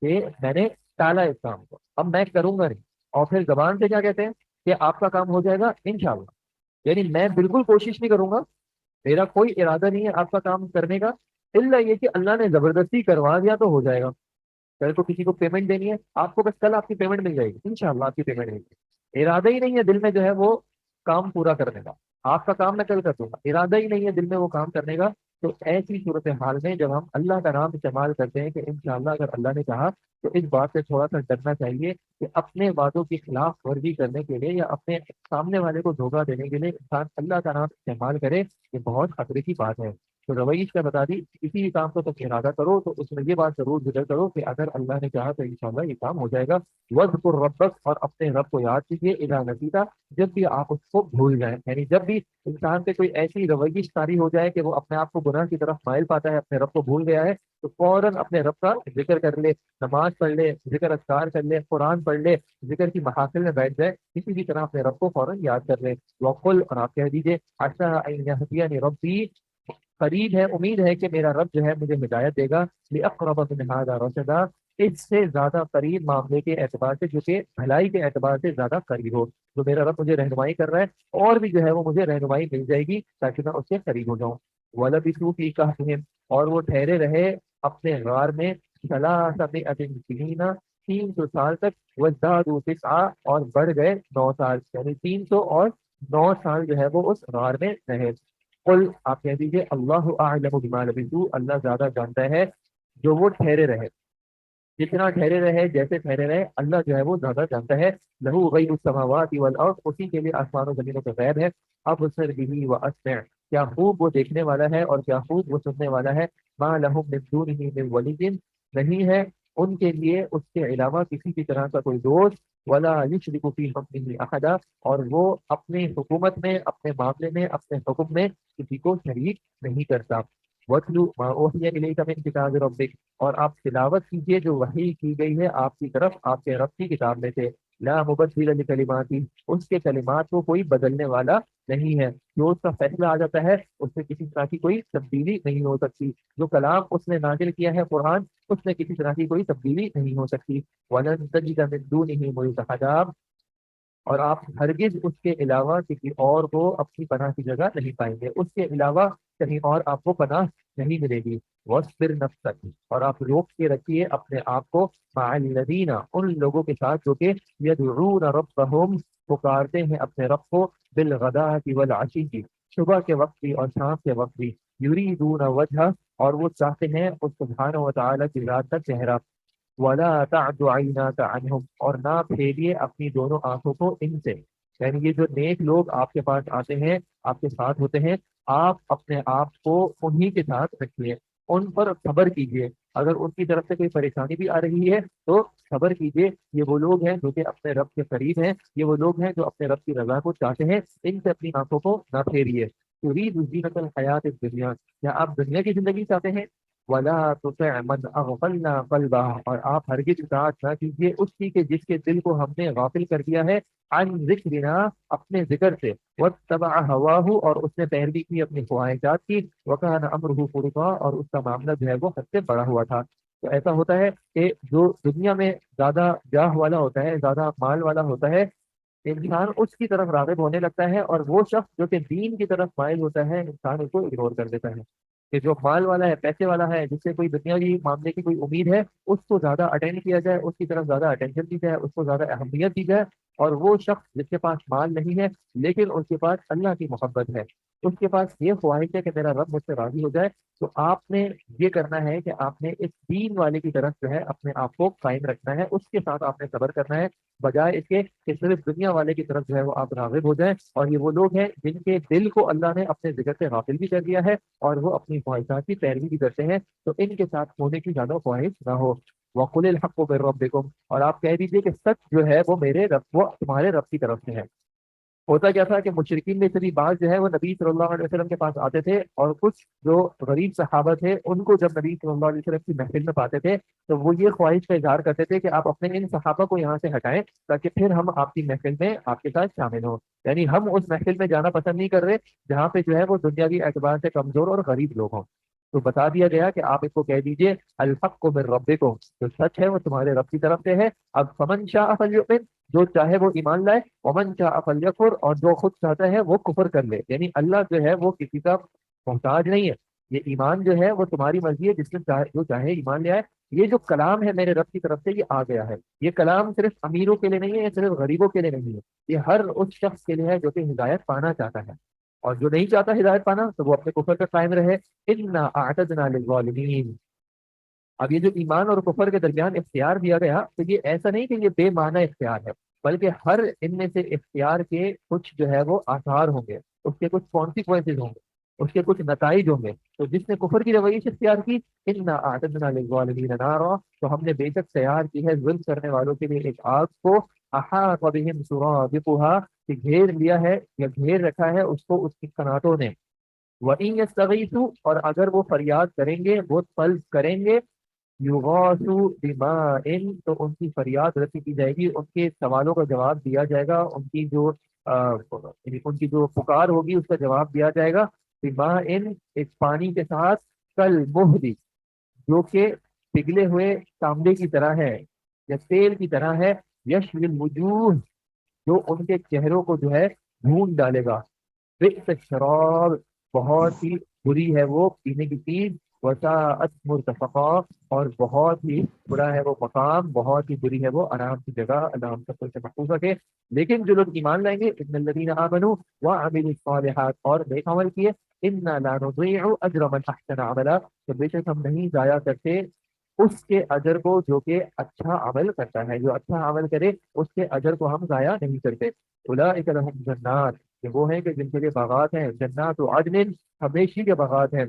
کہ میں نے ٹالا اس کام کو اب میں کروں گا نہیں اور پھر زبان سے کیا کہتے ہیں کہ آپ کا کام ہو جائے گا انشاءاللہ یعنی میں بالکل کوشش نہیں کروں گا میرا کوئی ارادہ نہیں ہے آپ کا کام کرنے کا الا یہ کہ اللہ نے زبردستی کروا دیا تو ہو جائے گا کل کو کسی کو پیمنٹ دینی ہے آپ کو بس کل آپ کی پیمنٹ مل جائے گی انشاءاللہ آپ کی پیمنٹ مل جائے گی ارادہ ہی نہیں ہے دل میں جو ہے وہ کام پورا کرنے کا آپ کا کام میں کل کر دوں گا ارادہ ہی نہیں ہے دل میں وہ کام کرنے کا تو ایسی صورت حال میں جب ہم اللہ کا نام استعمال کرتے ہیں کہ انشاءاللہ اگر اللہ نے چاہا تو اس بات سے تھوڑا سا ڈرنا چاہیے کہ اپنے وعدوں کی خلاف ورزی کرنے کے لیے یا اپنے سامنے والے کو دھوکہ دینے کے لیے انسان اللہ کا نام استعمال کرے یہ بہت خطرے کی بات ہے تو رویش کا بتا دی کسی بھی کام کو تم ارادہ کرو تو اس میں یہ بات ضرور ذکر کرو کہ اگر اللہ نے چاہا تو انشاءاللہ یہ کام ہو جائے گا وذکر ربک اور اپنے رب کو یاد کیجیے اذا نسیتا جب بھی آپ اس کو بھول جائیں یعنی جب بھی انسان پہ کوئی ایسی رویش طاری ہو جائے کہ وہ اپنے آپ کو گناہ کی طرف مائل پاتا ہے اپنے رب کو بھول گیا ہے تو فوراً اپنے رب کا ذکر کر لے نماز پڑھ لے ذکر اذکار کر لے قرآن پڑھ لے ذکر کی محافل میں بیٹھ جائے کسی بھی طرح اپنے رب کو فوراً یاد کر لے وقل اور آپ کہہ دیجیے عسیٰ ان یہدینی ربی قریب ہے امید ہے کہ میرا رب جو ہے مجھے ہدایت دے گا لاقرب من ھذا رشدا اس سے زیادہ قریب معاملے کے اعتبار سے جو کہ بھلائی کے اعتبار سے زیادہ قریب ہو جو میرا رب مجھے رہنمائی کر رہا ہے اور بھی جو ہے وہ مجھے رہنمائی مل جائے گی تاکہ میں اس سے قریب ہو جاؤں وَلَبِثُوا فِي كَهْفِهِمْ اور وہ ٹھہرے رہے اپنے غار میں 300 سنین 300 سال تک وَازْدَادُوا تِسْعًا اور بڑھ گئے 9 سال یعنی 300 اور 9 سال جو ہے وہ اس غار میں رہے قل آپ کہہ دیجیے اللہ اعلم بما لبثوا اللہ زیادہ جانتا ہے جو وہ ٹھہرے رہے جتنا ٹھہرے رہے جیسے ٹھہرے رہے اللہ جو ہے وہ زیادہ جانتا ہے لہو غیب السماوات والارض اسی کے لیے آسمان و زمینوں کا غیب ہے ابصر به واسمع کیا خوب وہ دیکھنے والا ہے اور کیا خوب وہ سننے والا ہے ما لهم من دونه من ولی نہیں ہے ان کے لیے اس کے علاوہ کسی بھی طرح کا کوئی دوست ولا یشرک فی حکمہ احدا اور وہ اپنی حکومت میں اپنے معاملے میں اپنے حکم میں کسی کو شریک نہیں کرتا وَاتْلُ مَا أُوحِيَ إِلَيْكَ مِن كِتَابِ رَبِّكَ اور آپ تلاوت کیجئے جو وحی کی گئی ہے آپ کی طرف آپ کے رب کی کتاب میں سے لا مبدل لکلماتی اس کے کلمات کو کوئی بدلنے والا نہیں ہے جو اس کا فیصلہ آ جاتا ہے اس میں کسی طرح کی کوئی تبدیلی نہیں ہو سکتی جو کلام اس نے نازل کیا ہے قرآن اس میں کسی طرح کی کوئی تبدیلی نہیں ہو سکتی وَلَن تَجِدَ مِن دُونِهِ مُلْتَحَدًا اور آپ ہرگز اس کے علاوہ کسی اور کو اپنی پناہ کی جگہ نہیں پائیں گے اس کے علاوہ کہیں اور آپ کو پناہ نہیں ملے گی وَاصْبِرْ نَفْسَكَ، اور آپ روک کے رکھیے اپنے آپ کو مع الذین، ان لوگوں کے ساتھ جو کہ یدعون ربہم، پکارتے ہیں اپنے رب کو، بالغداۃ والعشی، صبح کے وقت بھی اور شام کے وقت بھی، یریدون وجہ، اور وہ چاہتے ہیں اس سبحانہ و تعالیٰ کی ذات کا چہرہ، ولا تعد عیناک عنہم، اور نہ پھیلیے اپنی دونوں آنکھوں کو ان سے، یعنی یہ جو نیک لوگ آپ کے پاس آتے ہیں، آپ کے ساتھ ہوتے ہیں، آپ اپنے آپ کو انہی کے ساتھ رکھیے، ان پر صبر کیجیے، اگر ان کی طرف سے کوئی پریشانی بھی آ رہی ہے تو صبر کیجیے، یہ وہ لوگ ہیں جو کہ اپنے رب کے قریب ہیں، یہ وہ لوگ ہیں جو اپنے رب کی رضا کو چاہتے ہیں، ان سے اپنی آنکھوں کو نہ پھیریے، تريد زینت الحیات الدنیا، کیا آپ دنیا کی زندگی چاہتے ہیں، ولا تطع من اغفلنا قلبه، اور آپ ہرگز اطاعت نہ کیجیے اس کی کہ جس کے دل کو ہم نے غافل کر دیا ہے، عن ذکرنا، اپنے ذکر سے، واتبع هواه، اور اس نے پیروی کی اپنی خواہشات کی، وکان امره فرطا، اور اس کا معاملہ جو ہے وہ حد سے بڑا ہوا تھا۔ تو ایسا ہوتا ہے کہ جو دنیا میں زیادہ جاہ والا ہوتا ہے، زیادہ مال والا ہوتا ہے، انسان اس کی طرف راغب ہونے لگتا ہے، اور وہ شخص جو کہ دین کی طرف مائل ہوتا ہے انسان اس کو اگنور کر دیتا ہے، کہ جو مال والا ہے، پیسے والا ہے، جس سے کوئی دنیاوی معاملے کی کوئی امید ہے، اس کو زیادہ اٹینڈ کیا جائے، اس کی طرف زیادہ اٹینشن دی جائے، اس کو زیادہ اہمیت دی جائے، اور وہ شخص جس کے پاس مال نہیں ہے لیکن اس کے پاس اللہ کی محبت ہے، اس کے پاس یہ خواہش ہے کہ میرا رب مجھ سے راضی ہو جائے، تو آپ نے یہ کرنا ہے کہ آپ نے اس دین والے کی طرف جو ہے اپنے آپ کو قائم رکھنا ہے، اس کے ساتھ آپ نے صبر کرنا ہے، بجائے اس کے کہ صرف دنیا والے کی طرف جو ہے وہ آپ راغب ہو جائیں، اور یہ وہ لوگ ہیں جن کے دل کو اللہ نے اپنے ذکر سے غافل بھی کر دیا ہے، اور وہ اپنی خواہشات کی پیروی بھی کرتے ہیں، تو ان کے ساتھ ہونے کی زیادہ خواہش نہ ہو۔ وَقُلِ الْحَقُّ مِن رَّبِّكُمْ، اور آپ کہہ دیجئے کہ سچ جو ہے وہ میرے رب، وہ تمہارے رب کی طرف سے ہے۔ ہوتا کیا تھا کہ مشرکین میں سے بھی بعض جو ہے وہ نبی صلی اللہ علیہ وسلم کے پاس آتے تھے، اور کچھ جو غریب صحابہ تھے ان کو جب نبی صلی اللہ علیہ وسلم کی محفل میں پاتے تھے تو وہ یہ خواہش کا اظہار کرتے تھے کہ آپ اپنے ان صحابہ کو یہاں سے ہٹائیں تاکہ پھر ہم آپ کی محفل میں آپ کے ساتھ شامل ہوں، یعنی ہم اس محفل میں جانا پسند نہیں کر رہے جہاں پہ جو ہے وہ دنیاوی اعتبار سے کمزور اور غریب لوگ ہوں۔ تو بتا دیا گیا کہ آپ اس کو کہہ دیجئے الحق من ربکم، جو سچ ہے وہ تمہارے رب کی طرف سے ہے، اب فمن شاء فلیؤمن، جو چاہے وہ ایمان لائے، ومن شاء فلیکفر، اور جو خود چاہتا ہے وہ کفر کر لے، یعنی اللہ جو ہے وہ کسی کا محتاج نہیں ہے، یہ ایمان جو ہے وہ تمہاری مرضی ہے، جس میں جو چاہے ایمان لے آئے۔ یہ جو کلام ہے میرے رب کی طرف سے یہ آ گیا ہے، یہ کلام صرف امیروں کے لیے نہیں ہے، یہ صرف غریبوں کے لیے نہیں ہے، یہ ہر اس شخص کے لیے ہے جو کہ ہدایت پانا چاہتا ہے، اور جو نہیں چاہتا ہدایت پانا تو وہ اپنے کفر کا قائم رہے۔ انا اعتدنا للظالمین، اب یہ جو ایمان اور کفر کے درمیان اختیار دیا گیا تو یہ ایسا نہیں کہ یہ بے معنی اختیار ہے، بلکہ ہر ان میں سے اختیار کے کچھ جو ہے وہ آثار ہوں گے، اس کے کچھ کانسیکوینسز ہوں گے، اس کے کچھ نتائج ہوں گے، تو جس نے کفر کی رویش اختیار کی، انا اعتدنا للظالمین نارا، تو ہم نے بے شک تیار کی ہے ظلم کرنے والوں کے لیے ایک آگ کو، احاط بهم سرادقها، کہ گھیر لیا ہے یا گھیر رکھا ہے اس کو اس کی قناتوں نے، وَإِن يَسْتَغِيثُوا، اور اگر وہ فریاد کریں گے، وہ طلب کریں گے، یغاثوا بماء، تو ان کی فریاد رسی کی جائے گی، ان کے سوالوں کا جواب دیا جائے گا، ان کی جو ان کی جو پکار ہوگی اس کا جواب دیا جائے گا، بماء، ایک پانی کے ساتھ، کل مہدی، جو کہ پگھلے ہوئے تانبے کی طرح ہے یا تیل کی طرح ہے، یشوی الوجوہ، جو ان کے چہروں کو جو ہے بھون ڈالے گا، بئس الشراب، بہت ہی بری ہے وہ پینے کی چیز، وساءت مرتفقا، اور بہت ہی برا ہے وہ مقام، بہت ہی بری ہے وہ آرام کی جگہ، اللہ ہم سب کو سے محفوظ رکھے۔ لیکن جو لوگ ایمان لائیں گے، ان الذین آمنوا وعملوا الصالحات، اور نیک عمل کیے، انا لا نضيع اجر من احسن عملا، تو بے شک ہم نہیں ضائع کرتے اس کے اجر کو جو کہ اچھا عمل کرتا ہے، جو اچھا عمل کرے اس کے اجر کو ہم ضائع نہیں کرتے۔ اولئک لهم جنات، کہ وہ ہیں کہ جن کے لیے باغات ہیں، جنات عدن، ہمیشہ کے باغات ہیں،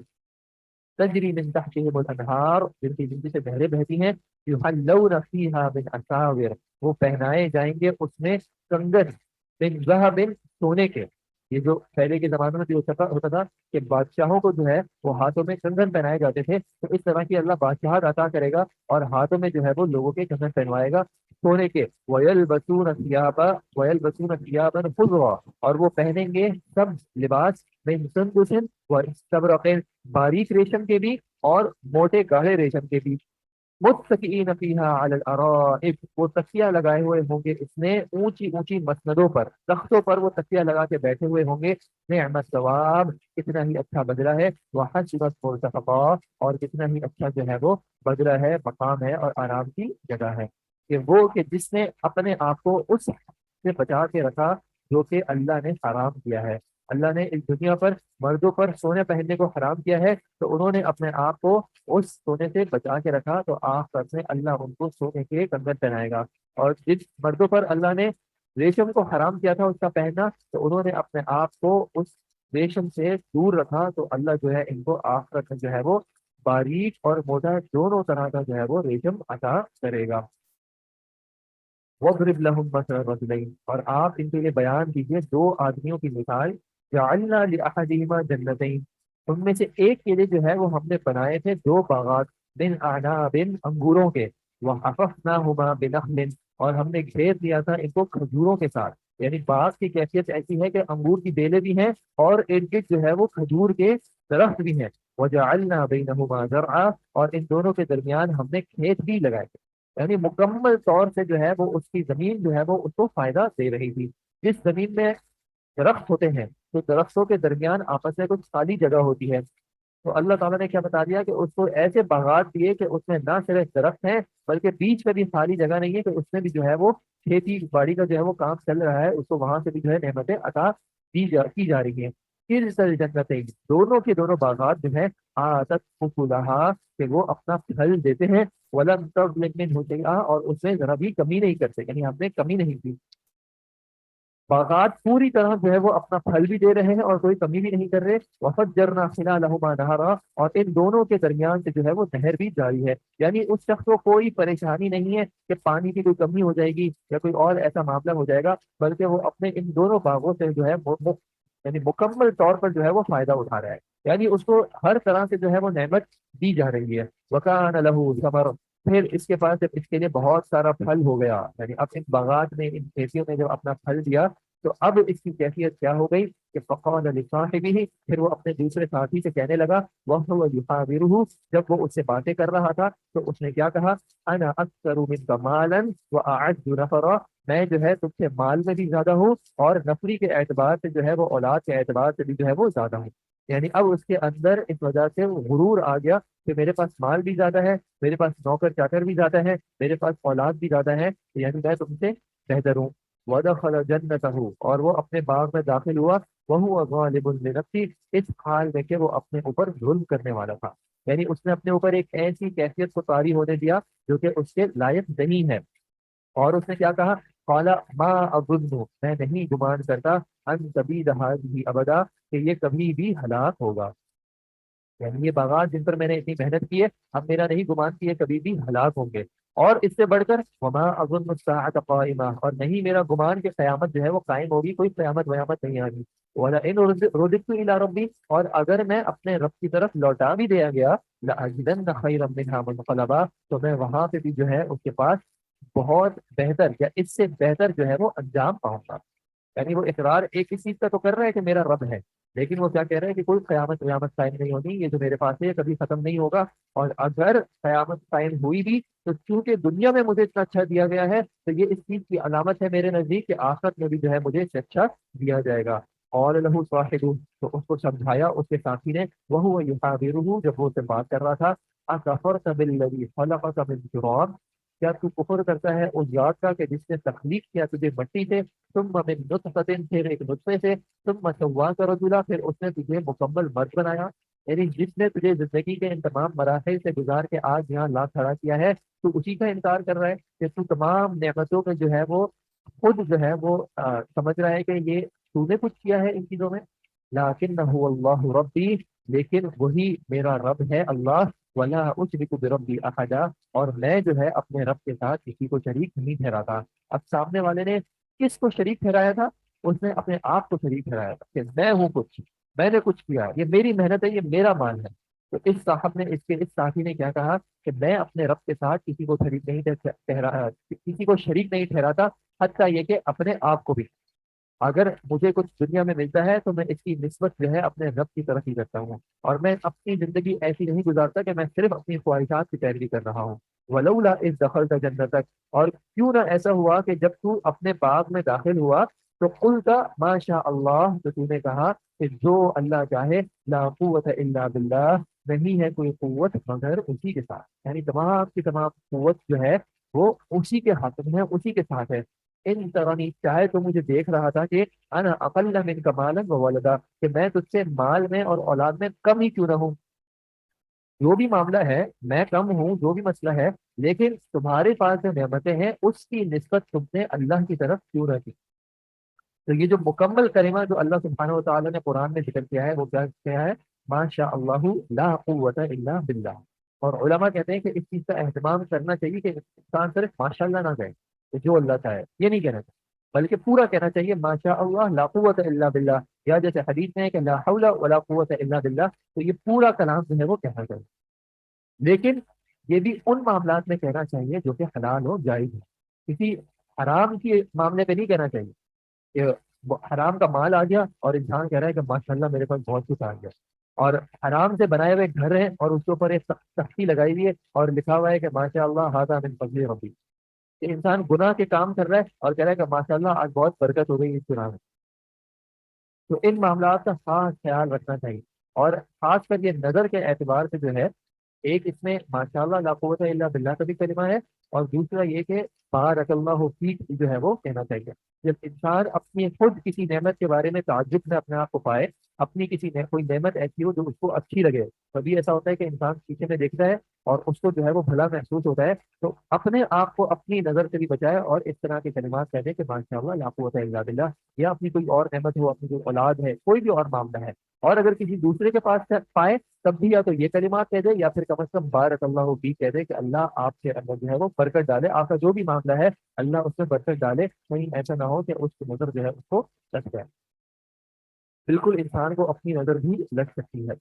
تجری من تحتهم الانہار، جن کی زندگی سے نہریں بہتی ہیں، یحلون فیہا من اساور، وہ پہنائے جائیں گے اس میں کنگن، من ذہب، سونے کے، یہ جو پہلے کے زمانے میں جو ہوتا تھا کہ بادشاہوں کو جو ہے وہ ہاتھوں میں کنگن پہنائے جاتے تھے، تو اس طرح کی اللہ بادشاہت عطا کرے گا اور ہاتھوں میں جو ہے وہ لوگوں کے کنگن پہنوائے گا سونے کے، وَيَلْبَسُونَ ثِيَابًا وَيَلْبَسُونَ ثِيَابًا خُضْرًا، اور وہ پہنیں گے سب لباس، من سندس واستبرق، باریک ریشم کے بھی اور موٹے گاڑے ریشم کے بھی، متکئین فیہا علی الارائک، وہ تکیہ لگائے ہوئے ہوں گے اس میں اونچی اونچی مسندوں پر، تختوں پر وہ تکیہ لگا کے بیٹھے ہوئے ہوں گے۔ نعم الثواب، کتنا ہی اچھا بدلہ ہے، وحسنت مرتفقا، اور کتنا ہی اچھا جو ہے وہ بدلہ ہے، مقام ہے اور آرام کی جگہ ہے۔ کہ وہ کہ جس نے اپنے آپ کو اس سے بچا کے رکھا جو کہ اللہ نے حرام کیا ہے۔ اللہ نے اس دنیا پر مردوں پر سونے پہننے کو حرام کیا ہے، تو انہوں نے اپنے آپ کو اس سونے سے بچا کے رکھا، تو آخرت میں اللہ ان کو سونے کے کنگن پہنائے گا۔ اور جس مردوں پر اللہ نے ریشم کو حرام کیا تھا اس کا پہننا، تو انہوں نے اپنے آپ کو اس ریشم سے دور رکھا، تو اللہ جو ہے ان کو آخرت میں جو ہے وہ باریک اور موٹا دونوں طرح کا جو ہے وہ ریشم عطا کرے گا۔ وَاضْرِبْ لَهُم مَثَلَ الرَّجُلَيْنِ، اور آپ ان کے لیے بیان کیجئے دو آدمیوں کی مثال، جَعَلْنَا لِأَحَدِهِمَا جَنَّتَيْن، ان میں سے ایک کے لیے جو ہے وہ ہم نے بنائے تھے دو باغات، من اعناب، انگوروں کے، وَحَفَفْنَاهُمَا بِنَخْلٍ، اور ہم نے گھیر دیا تھا ان کو کھجوروں کے ساتھ۔ یعنی باغ کی کیفیت ایسی ہے کہ انگور کی بیلیں بھی ہیں اور ارد گرد جو ہے وہ کھجور کے درخت بھی ہیں۔ وَجَعَلْنَا بَيْنَهُمَا زَرْعًا، اور ان دونوں کے درمیان ہم نے کھیت بھی لگائے تھے۔ یعنی مکمل طور سے جو ہے وہ اس کی زمین جو ہے وہ اس کو فائدہ دے رہی تھی۔ جس زمین میں درخت ہوتے ہیں تو درختوں کے درمیان آپس میں کچھ خالی جگہ ہوتی ہے، تو اللہ تعالیٰ نے کیا بتا دیا کہ اس کو ایسے باغات دیے کہ اس میں نہ صرف درخت ہیں بلکہ بیچ میں بھی خالی جگہ نہیں ہے، کہ اس میں بھی جو ہے وہ کھیتی باڑی کا جو ہے وہ کام چل رہا ہے، اس کو وہاں سے بھی جو ہے نعمتیں عطا کی جا رہی ہیں۔ پھر جنتیں، دونوں کے دونوں باغات جو ہے آتت اکلہا، کہ وہ اپنا پھل دیتے ہیں، ولم تظلم منہ شیئا، اور اس میں ذرا بھی کمی نہیں کرتے، یعنی ہم نے کمی نہیں کی۔ باغات پوری طرح جو ہے وہ اپنا پھل بھی دے رہے ہیں اور کوئی کمی بھی نہیں کر رہے۔ وفجرنا خلالہما نہرا، اور ان دونوں کے درمیان سے جو ہے وہ نہر بھی جاری ہے، یعنی اس شخص کو کوئی پریشانی نہیں ہے کہ پانی کی کوئی کمی ہو جائے گی یا کوئی اور ایسا معاملہ ہو جائے گا، بلکہ وہ اپنے ان دونوں باغوں سے جو ہے یعنی مکمل طور پر جو ہے وہ فائدہ اٹھا رہا ہے، یعنی اس کو ہر طرح سے جو ہے وہ نعمت دی جا رہی ہے۔ وکان لہ ثمر، پھر اس کے پاس جب اس کے لیے بہت سارا پھل ہو گیا، یعنی اب ان باغات نے ان کھیتیوں نے جب اپنا پھل دیا، تو اب اس کی کیفیت کیا ہو گئی کہ فقال لصاحبہ، پھر وہ اپنے دوسرے ساتھی سے کہنے لگا، وهو يحاورہ، جب وہ اس سے باتیں کر رہا تھا تو اس نے کیا کہا، انا اکثر منک مالا واعز نفرا، میں جو ہے تم سے مال میں بھی زیادہ ہوں اور نفری کے اعتبار سے جو ہے وہ اولاد کے اعتبار سے بھی جو ہے وہ زیادہ ہوں۔ یعنی اب اس کے اندر اس وجہ سے غرور آ گیا کہ میرے پاس مال بھی زیادہ ہے، میرے پاس نوکر چاکر بھی زیادہ ہے، میرے پاس اولاد بھی زیادہ ہے، یعنی میں تم سے بہتر ہوں۔ وَدَخَلَ جَنَّتَهُ، اور وہ اپنے باغ میں داخل ہوا، وَهُوَ غَالِبٌ لِنَفْسِهِ، اس حال میں کہ وہ اپنے اوپر ظلم کرنے والا تھا، یعنی اس نے اپنے اوپر ایک ایسی کیفیت کو طاری ہونے دیا جو کہ اس کے لائق نہیں ہے، اور اس نے کیا کہا، قال ما اظن، میں نہیں گمان کرتا، ان تبید هذه ابدا، کہ یہ کبھی بھی ہلاک ہوگا، یعنی یہ باغات جن پر میں نے اتنی محنت کی ہے، اب میرا نہیں گمان کہ یہ کبھی بھی ہلاک ہوں گے۔ اور اس سے بڑھ کر وما اظن الساعۃ قائمہ، اور نہیں میرا گمان کہ قیامت جو ہے وہ قائم ہوگی، کوئی قیامت ویامت نہیں آگی۔ ولئن رددت الی ربی، اور اگر میں اپنے رب کی طرف لوٹا بھی دیا گیا، لاجدن خیرا منها منقلبا، تو میں وہاں پہ بھی جو ہے اس کے پاس بہت بہتر یا اس سے بہتر جو ہے وہ انجام پاؤں گا۔ یعنی وہ اقرار ایک ہی چیز کا تو کر رہا ہے کہ میرا رب ہے، لیکن وہ کیا کہہ رہے ہیں کہ کوئی قیامت قیامت قائم نہیں ہونی، یہ جو میرے پاس ہے یہ کبھی ختم نہیں ہوگا، اور اگر قیامت قائم ہوئی بھی تو چونکہ دنیا میں مجھے اتنا اچھا دیا گیا ہے، تو یہ اس چیز کی علامت ہے میرے نزدیک کہ آخرت میں بھی جو ہے مجھے اس سے اچھا دیا جائے گا۔ اور لہو صاحب، تو اس کو سمجھایا اس کے ساتھی نے، وہ یحاورہ، جب وہ اس سے بات کر رہا تھا، اکفرت بالذی خلقک من تراب، کیا تو کفر کرتا ہے اس ذات کا کہ جس نے تخلیق کیا تجھے مٹی سے، ثم من نطفۃ، پھر ایک نطفے سے، ثم سواک رجلا، پھر اس نے تجھے مکمل مرد بنایا، یعنی جس نے تجھے زندگی کے ان تمام مراحل سے گزار کے آج یہاں لا کھڑا کیا ہے، تو اسی کا انکار کر رہا ہے کہ تو تمام نعمتوں میں جو ہے وہ خود جو ہے وہ سمجھ رہا ہے کہ یہ تو نے کچھ کیا ہے ان چیزوں میں، لیکنہ اللہ ربی، لیکن وہی میرا رب ہے اللہ، ولا اشرک بربی احدا، اور میں جو ہے اپنے رب کے ساتھ کسی کو شریک نہیں ٹھہراتا۔ اب سامنے والے نے کس کو شریک ٹھہرایا تھا؟ اس نے اپنے آپ کو شریک ٹھہرایا تھا کہ میں ہوں کچھ، میں نے کچھ کیا، یہ میری محنت ہے، یہ میرا مال ہے۔ تو اس صاحب نے اس ساتھی نے کیا کہا کہ میں اپنے رب کے ساتھ کسی کو شریک نہیں کسی کو شریک نہیں ٹھہراتا، حتیٰ یہ کہ اپنے آپ کو بھی۔ اگر مجھے کچھ دنیا میں ملتا ہے تو میں اس کی نسبت جو ہے اپنے رب کی طرف ہی کرتا ہوں، اور میں اپنی زندگی ایسی نہیں گزارتا کہ میں صرف اپنی خواہشات کی پیروی کر رہا ہوں۔ ولولا اذ دخلت جنتک، اور کیوں نہ ایسا ہوا کہ جب تو اپنے باغ میں داخل ہوا تو قلت ما شاء اللہ، تو تو نے کہا کہ جو اللہ چاہے، لا قوت الا باللہ، نہیں ہے کوئی قوت مگر اسی کے ساتھ، یعنی تمام کی تمام قوت جو ہے وہ اسی کے ہاتھ میں ہے، اسی کے ساتھ ہے۔ ان ترانی، چاہے تو مجھے دیکھ رہا تھا کہ انا اقل من کمالا و ولدا، کہ میں تجھ سے مال میں اور اولاد میں کم ہی کیوں نہ ہوں، جو بھی معاملہ ہے میں کم ہوں، جو بھی مسئلہ ہے، لیکن تمہارے پاس جو نعمتیں ہیں اس کی نسبت تم نے اللہ کی طرف کیوں نہ کی۔ تو یہ جو مکمل کلمہ جو اللہ سبحانہ و تعالیٰ نے قرآن میں ذکر کیا ہے وہ کیا ہے؟ ما شاء اللہ لا قوت الا باللہ۔ اور علماء کہتے ہیں کہ اس چیز کا اہتمام کرنا چاہیے کہ انسان صرف ماشاء اللہ نہ کہے کہ جو اللہ چاہے، یہ نہیں کہنا چاہیے، بلکہ پورا کہنا چاہیے ما شاء اللہ لا قوت الا باللہ، یا جیسے حدیث میں ہے کہ لا حول ولا قوت الا باللہ، تو یہ پورا کلام جو ہے وہ کہنا چاہیے، لیکن یہ بھی ان معاملات میں کہنا چاہیے جو کہ حلال ہو، جائز ہو، کسی حرام کے معاملے پہ نہیں کہنا چاہیے کہ حرام کا مال آ گیا اور انسان کہہ رہا ہے کہ ماشاء اللہ میرے پاس بہت کچھ آ گیا، اور حرام سے بنائے ہوئے گھر ہیں اور اس کے اوپر ایک تختی لگائی ہوئی ہے اور لکھا ہوا ہے کہ ماشاء اللہ ھذا من فضل ربی، کہ انسان گناہ کے کام کر رہا ہے اور کہہ رہا ہے کہ ماشاء اللہ آج بہت برکت ہو گئی اس گناہ میں۔ تو ان معاملات کا خاص خیال رکھنا چاہیے، اور خاص کر یہ نظر کے اعتبار سے جو ہے، ایک اس میں ماشاء اللہ لا قوت الا باللہ کا بھی کلمہ ہے، اور دوسرا یہ کہ بارک اللہ فیک جو ہے وہ کہنا چاہیے۔ جب انسان اپنی خود کسی نعمت کے بارے میں تعجب میں اپنے آپ کو پائے، اپنی کسی کوئی نعمت ایسی ہو جو اس کو اچھی لگے، کبھی ایسا ہوتا ہے کہ انسان پیچھے میں دیکھتا ہے اور اس کو جو ہے وہ بھلا محسوس ہوتا ہے، تو اپنے آپ کو اپنی نظر سے بھی بچائے اور اس طرح کے کلمات کہہ دے کہ ماشاء اللہ لا قوت الا باللہ، یا اپنی کوئی اور نعمت ہو، اپنی کوئی اولاد ہے، کوئی بھی اور معاملہ ہے، اور اگر کسی دوسرے کے پاس پائے تب بھی یا تو یہ کلمات کہہ دے یا پھر کم از کم بارک اللہ بھی کہہ دے کہ اللہ آپ کے اندر جو ہے وہ برکت ڈالے، آپ کا جو بھی معاملہ ہے اللہ اس میں برکت ڈالے، کہیں ایسا نہ ہو کہ اس کی نظر جو ہے اس کو لگ جائے۔ بالکل انسان کو اپنی نظر بھی لگ سکتی ہے۔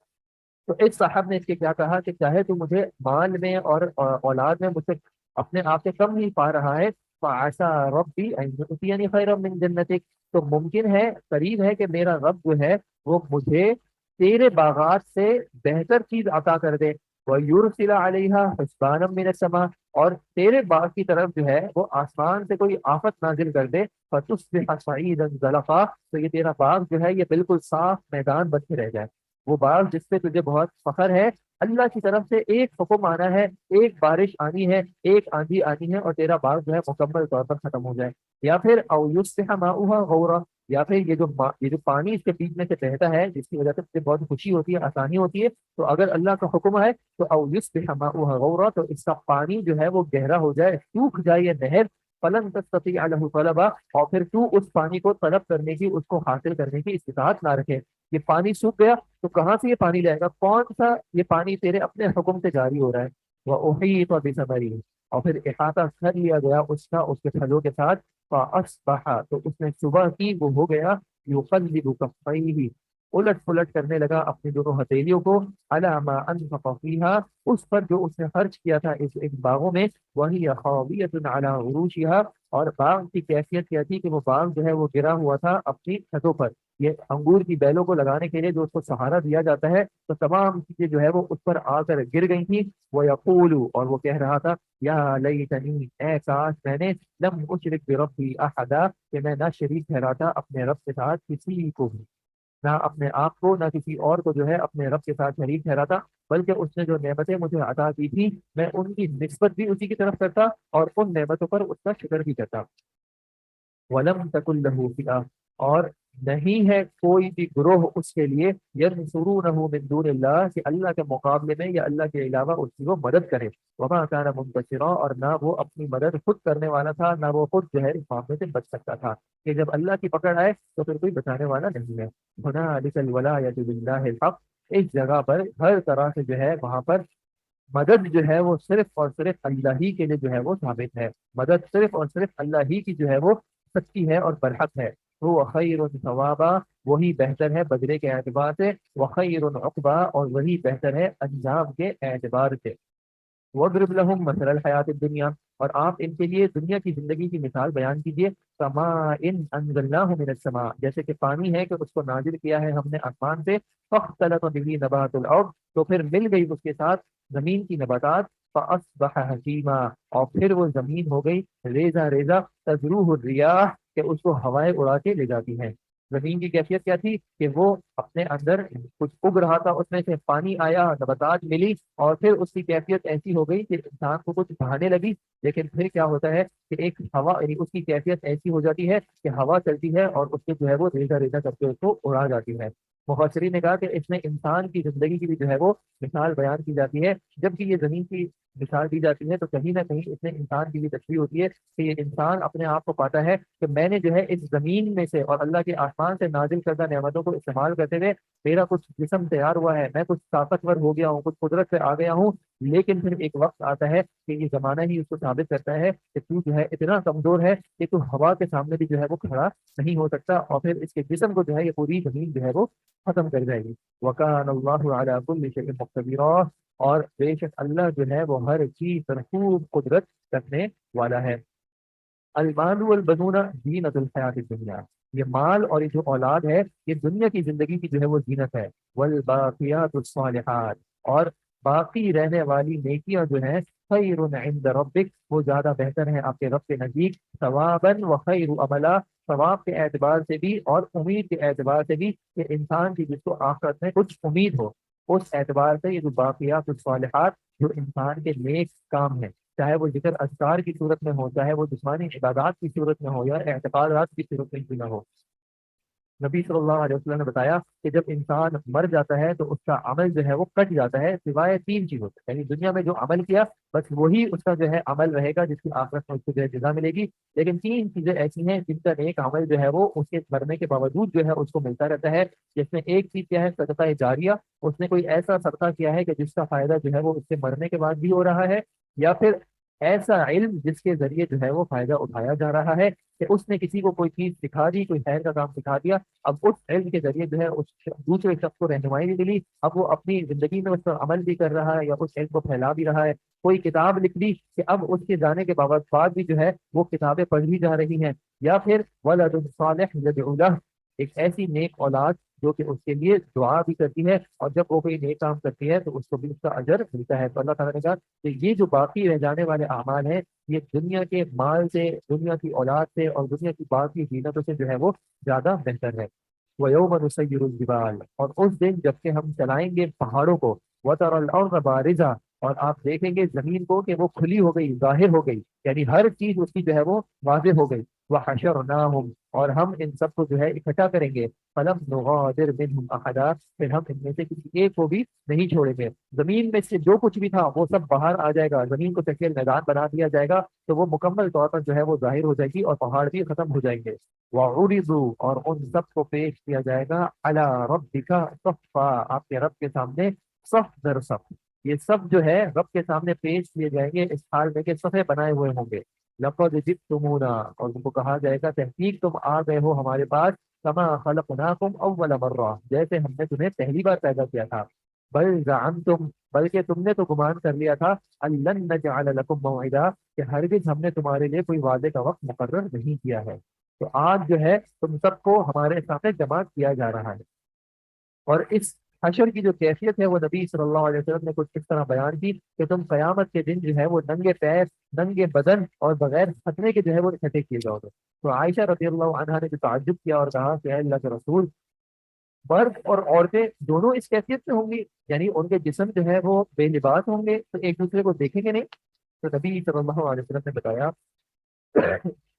تو اس صاحب نے اس کے کیا کہا کہ چاہے تو مجھے مال میں اور اولاد میں مجھ سے اپنے آپ سے کم ہی پا رہا ہے، فعسى ربی ان یؤتینی خیرا من جنتک، تو ممکن ہے، قریب ہے کہ میرا رب جو ہے وہ مجھے تیرے باغات سے بہتر چیز عطا کر دے، وَيُرْسِلَ عَلَيْهَا حُسْبَانًا مِّنَ السَّمَاءِ، اور تیرے باغ کی طرف جو ہے وہ آسمان سے کوئی آفت نازل کر دے، فَتُصْبِحَ صَعِيدًا زَلَقًا، تو یہ تیرا باغ جو ہے یہ بالکل صاف میدان بن کے رہ جائے، وہ باغ جس پہ تجھے بہت فخر ہے، اللہ کی طرف سے ایک حکم آنا ہے، ایک بارش آنی ہے، ایک آندھی آنی ہے، اور تیرا باغ جو ہے مکمل طور پر ختم ہو جائے، یا پھر او یصبح ماؤها غورا، یا پھر یہ جو پانی اس کے بیچ میں سے بہتا ہے جس کی وجہ سے تجھے بہت خوشی ہوتی ہے، آسانی ہوتی ہے، تو اگر اللہ کا حکم ہے تو او یصبح ماؤها غورا، تو اس کا پانی جو ہے وہ گہرا ہو جائے، سوکھ جائے یہ نہر، فلن تستطيع له طلبا، اور پھر تو اس پانی کو طلب کرنے کی، اس کو حاصل کرنے کی استطاعت نہ رکھے، یہ پانی سوکھ گیا تو کہاں سے یہ پانی لائے گا، کون سا یہ پانی تیرے اپنے حکم سے جاری ہو رہا ہے، وَأُحِيطَ بِثَمَرِهِ، اور پھر احاطہ کر لیا گیا اس کا اس کے پھلوں کے ساتھ، فَأَصْبَحَ، تو اس نے صبح کی وہ ہو گیا، يُقَلِّبُ كَفَّيْهِ، الٹ پلٹ کرنے لگا اپنی دونوں ہتھیلیوں کو، عَلَى مَا أَنفَقَ فِيهَا، اس پر جو اس نے خرچ کیا تھا اس باغوں میں، وَهِيَ خَاوِيَةٌ عَلَى عُرُوشِهَا، اور باغ کی کیفیت کیا تھی کہ وہ باغ جو ہے وہ گرا ہوا تھا اپنی چھتوں پر، یہ انگور کی بیلوں کو لگانے کے لیے جو اس کو سہارا دیا جاتا ہے، تو تمام چیزیں جو ہے وہ اس پر آ کر گر گئی تھی، وہ یقول، اور وہ کہہ رہا تھا، یا لیتنی، اے کاش میں نے، لم اشرک بربی احدا، کہ میں نہ شریک ٹھہراتا اپنے رب کے ساتھ کسی کو بھی، نہ اپنے آپ کو نہ کسی اور کو جو ہے اپنے رب کے ساتھ شریک ٹھہراتا، بلکہ اس نے جو نعمتیں مجھے عطا کی تھی میں ان کی نسبت بھی اسی کی طرف کرتا اور ان نعمتوں پر اس کا شکر بھی کرتا۔ ولم تکن له فئہ، اور نہیں ہے کوئی بھی گروہ اس کے لیے، ینصرونہ من دون اللہ، کہ اللہ کے مقابلے میں یا اللہ کے علاوہ اس کی وہ مدد کرے، وما کان منتصرا، اور نہ وہ اپنی مدد خود کرنے والا تھا، نہ وہ خود جو ہے اس معاملے سے بچ سکتا تھا، کہ جب اللہ کی پکڑ آئے تو پھر کوئی بچانے والا نہیں ہے۔ ہنالک الولایۃ للہ الحق، اس جگہ پر ہر طرح سے جو ہے وہاں پر مدد جو ہے وہ صرف اور صرف اللہ ہی کے لیے جو ہے وہ ثابت ہے، مدد صرف اور صرف اللہ ہی کی جو ہے وہ سچی ہے اور برحق ہے، وہ خیر ثوابا، وہی بہتر ہے بدلے کے اعتبار سے، وخیر عقبا، اور وہی بہتر ہے انجام کے اعتبار سے۔ وَاضْرِبْ لَهُم مَثَلَ الْحَيَاةِ الدُّنْيَا، اور آپ ان کے لیے دنیا کی زندگی کی مثال بیان کیجئے، كَمَاءٍ أَنزَلْنَاهُ مِنَ السَّمَاءِ، جیسے کہ پانی ہے کہ اس کو نازل کیا ہے ہم نے آسمان سے، فَاخْتَلَطَ بِهِ نَبَاتُ الْأَرْضِ، تو پھر مل گئی اس کے ساتھ زمین کی نباتات، فاصبح حسیما، اور پھر وہ زمین ہو گئی ریزہ ریزہ، تذروہ الریاح، کہ اس کو ہوائیں اڑا کے لے جاتی ہیں۔ زمین کی کیفیت کیا تھی کہ وہ اپنے اندر کچھ اگ رہا تھا، اس میں سے پانی آیا، نباتات ملی، اور پھر اس کی کیفیت ایسی ہو گئی کہ انسان کو کچھ بہانے لگی۔ لیکن پھر کیا ہوتا ہے کہ ایک ہوا، یعنی اس کی کیفیت ایسی ہو جاتی ہے کہ ہوا چلتی ہے اور اس سے جو ہے وہ ریزہ ریزہ کر کے اس کو اڑا جاتی ہے۔ مفسرین نے کہا کہ اس میں انسان کی زندگی کی بھی جو ہے وہ مثال بیان کی جاتی ہے۔ جب کہ یہ زمین کی مثال دی جاتی ہے تو کہیں نہ کہیں اس میں انسان کی بھی تشریح ہوتی ہے کہ یہ انسان اپنے آپ کو پاتا ہے کہ میں نے جو ہے اس زمین میں سے اور اللہ کے آسمان سے نازل کردہ نعمتوں کو استعمال کرتے ہوئے میرا کچھ جسم تیار ہوا ہے، میں کچھ طاقتور ہو گیا ہوں، کچھ قدرت سے آ گیا ہوں، لیکن پھر ایک وقت آتا ہے کہ یہ زمانہ ہی اس کو ثابت کرتا ہے کہ تو جو ہے اتنا کمزور ہے کہ تو ہوا کے سامنے بھی جو ہے وہ کھڑا نہیں ہو سکتا، اور پھر اس کے جسم کو جو ہے یہ پوری زمین جو ہے وہ ختم کر جائے گی۔ وَكَانَ اللَّهُ عَلَىٰ كُلِّ شَيْءٍ مُقْتَدِرًا، اور بے شک اللہ جو ہے وہ ہر چیز پر خوب قدرت رکھنے والا ہے۔ المال والبنون زینت الحیات الدنیا، یہ مال اور یہ جو اولاد ہے یہ دنیا کی زندگی کی جو ہے وہ زینت ہے۔ والباقیات الصالحات، اور باقی رہنے والی نیکیاں جو ہیں خیر عند ربک، وہ زیادہ بہتر ہیں آپ کے رب کے نزدیک، ثوابا وخیر عملا، ثواب کے اعتبار سے بھی اور امید کے اعتبار سے بھی، کہ انسان کی جس کو آخرت میں کچھ امید ہو، اس اعتبار سے یہ جو باقیات الصالحات، جو انسان کے نیک کام ہیں، چاہے وہ ذکر اذکار کی صورت میں ہو، چاہے وہ جسمانی عبادات کی صورت میں ہو، یا اعتقادات کی صورت میں کیوں نہ ہو۔ نبی صلی اللہ علیہ وسلم نے بتایا کہ جب انسان مر جاتا ہے تو اس کا عمل جو ہے وہ کٹ جاتا ہے، سوائے تین چیزوں سے، یعنی دنیا میں جو عمل کیا بس وہی اس کا جو ہے عمل رہے گا جس کی آخرت میں اس کو جو ہے جزا ملے گی۔ لیکن تین چیزیں ایسی ہیں جن کا نیک عمل جو ہے وہ اس کے مرنے کے باوجود جو ہے اس کو ملتا رہتا ہے، جس میں ایک چیز کیا ہے صدقہ جاریہ، اس نے کوئی ایسا صدقہ کیا ہے کہ جس کا فائدہ جو ہے وہ اس کے مرنے کے بعد بھی ہو رہا ہے، یا پھر ایسا علم جس کے ذریعے جو ہے وہ فائدہ اٹھایا جا رہا ہے، کہ اس نے کسی کو کوئی چیز سکھا دی، کوئی خیر کا کام سکھا دیا، اب اس علم کے ذریعے جو ہے اس دوسرے شخص کو رہنمائی بھی ملی، اب وہ اپنی زندگی میں اس پر عمل بھی کر رہا ہے یا اس علم کو پھیلا بھی رہا ہے۔ کوئی کتاب لکھ دی کہ اب اس کے جانے کے بعد بھی جو ہے وہ کتابیں پڑھی جا رہی ہیں، یا پھر ولد صالح يدعو له، ایک ایسی نیک اولاد جو کہ اس کے لیے دعا بھی کرتی ہے، اور جب وہ کوئی نیک کام کرتی ہے تو اس کو بھی اس کا اجر ملتا ہے۔ تو اللہ تعالیٰ نے کہا کہ یہ جو باقی رہ جانے والے اعمال ہیں، یہ دنیا کے مال سے، دنیا کی اولاد سے اور دنیا کی باقی زینتوں سے جو ہے وہ زیادہ بہتر ہے۔ وَيَوْمَ نُسَيِّرُ الْجِبَالَ، اور اس دن جب کہ ہم چلائیں گے پہاڑوں کو، وَتَرَى الْأَرْضَ بَارِزَةً، اور آپ دیکھیں گے زمین کو کہ وہ کھلی ہو گئی، ظاہر ہو گئی، یعنی ہر چیز اس کی جو ہے وہ واضح ہو گئی۔ وَحَشَرْنَاهُمْ، اور ہم ان سب کو جو ہے اکٹھا کریں گے، فَلَمْ نُغَادِرْ مِنْهُمْ أَحَدًا، پھر ہم ان میں سے کسی ایک کو بھی نہیں چھوڑیں گے۔ زمین میں سے جو کچھ بھی تھا وہ سب باہر آ جائے گا، زمین کو چکے میدان بنا دیا جائے گا، تو وہ مکمل طور پر جو ہے وہ ظاہر ہو جائے گی اور پہاڑ بھی ختم ہو جائیں گے۔ وَعُرِضُوا، اور ان سب کو پیش کیا جائے گا، عَلَىٰ رَبِّكَ صَفًّا، آپ کے رب کے سامنے صف در صف، یہ سب جو ہے رب کے سامنے پیش کیے جائیں گے اس حال میں کہ صفے بنائے ہوئے ہوں گے۔ لَقَدْ جِئْتُمُونَا، اور ان کو کہا جائے گا تحقیق تم آ گئے ہو ہمارے پاس، كَمَا خَلَقْنَاكُمْ أَوَّلَ مَرَّةٍ، جیسے ہم نے تمہیں پہلی بار پیدا کیا تھا۔ بل زعمتم، بلکہ تم نے تو گمان کر لیا تھا، ان لن نجعل لکم موعدا، کہ ہرگز ہم نے تمہارے لیے کوئی وعدے کا وقت مقرر نہیں کیا ہے۔ تو آج جو ہے تم سب کو ہمارے سامنے جمع کیا جا رہا ہے، اور اس حشر کی جو کیفیت ہے وہ نبی صلی اللہ علیہ وسلم نے کچھ اس طرح بیان کی کہ تم قیامت کے دن جو ہے وہ ننگے پیر، ننگے بدن اور بغیر ختنے کے جو ہے وہ اکٹھے کیے جاؤ گے۔ تو عائشہ رضی اللہ عنہا نے جو تعجب کیا اور کہا کہ اے اللہ کے رسول، مرد اور عورتیں دونوں اس کیفیت میں ہوں گی، یعنی ان کے جسم جو ہے وہ بے لباس ہوں گے تو ایک دوسرے کو دیکھیں گے نہیں؟ تو نبی صلی اللہ علیہ وسلم نے بتایا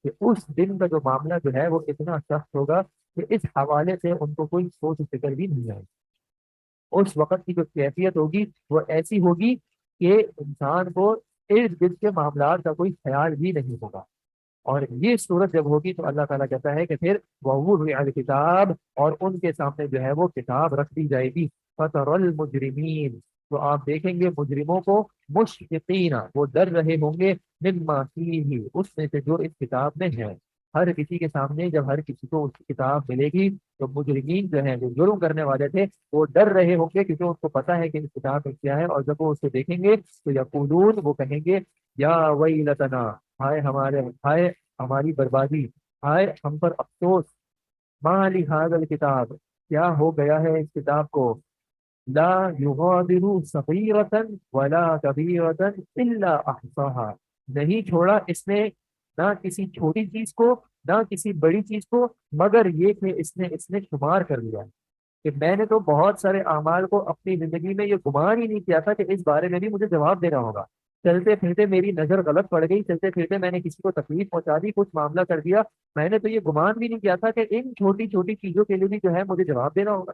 کہ اس دن کا جو معاملہ جو ہے وہ اتنا سخت ہوگا کہ اس حوالے سے ان کو کوئی سوچ و فکر بھی نہیں آئے۔ اس وقت کی جو کیفیت ہوگی وہ ایسی ہوگی کہ انسان کو ارد گرد کے معاملات کا کوئی خیال بھی نہیں ہوگا۔ اور یہ صورت جب ہوگی تو اللہ تعالیٰ کہتا ہے کہ پھر وَوُضِعَ الْكِتَابُ، اور ان کے سامنے جو ہے وہ کتاب رکھ دی جائے گی، فَتَرَى الْمُجْرِمِينَ، تو آپ دیکھیں گے مجرموں کو، مشفقین، وہ ڈر رہے ہوں گے، مما فیہ، اس میں سے جو اس کتاب میں ہے۔ ہر کسی کے سامنے جب ہر کسی کو اس کی کتاب ملے گی تو مجرمین جو ہیں جو جرم کرنے والے تھے وہ ڈر رہے ہوں گے، کیونکہ ان کو پتا ہے کہ اس کتاب میں کیا ہے، اور جب وہ اسے دیکھیں گے تو یقولون، وہ کہیں گے یا ویلتنا، ہائے ہماری بربادی، ہائے ہم پر افسوس، ما لہذا الکتاب، کیا ہو گیا ہے اس کتاب کو، لا یغادر صغیرۃ ولا کبیرۃ الا احصاها، نہیں چھوڑا اس نے نہ کسی چھوٹی چیز کو نہ کسی بڑی چیز کو، مگر یہ کہ اس نے شمار کر لیا کہ میں نے تو بہت سارے اعمال کو اپنی زندگی میں یہ گمان ہی نہیں کیا تھا کہ اس بارے میں بھی مجھے جواب دینا ہوگا۔ چلتے پھرتے میری نظر غلط پڑ گئی، چلتے پھرتے میں نے کسی کو تکلیف پہنچا دی، کچھ معاملہ کر دیا، میں نے تو یہ گمان بھی نہیں کیا تھا کہ ان چھوٹی چھوٹی چیزوں کے لیے بھی جو ہے مجھے جواب دینا ہوگا۔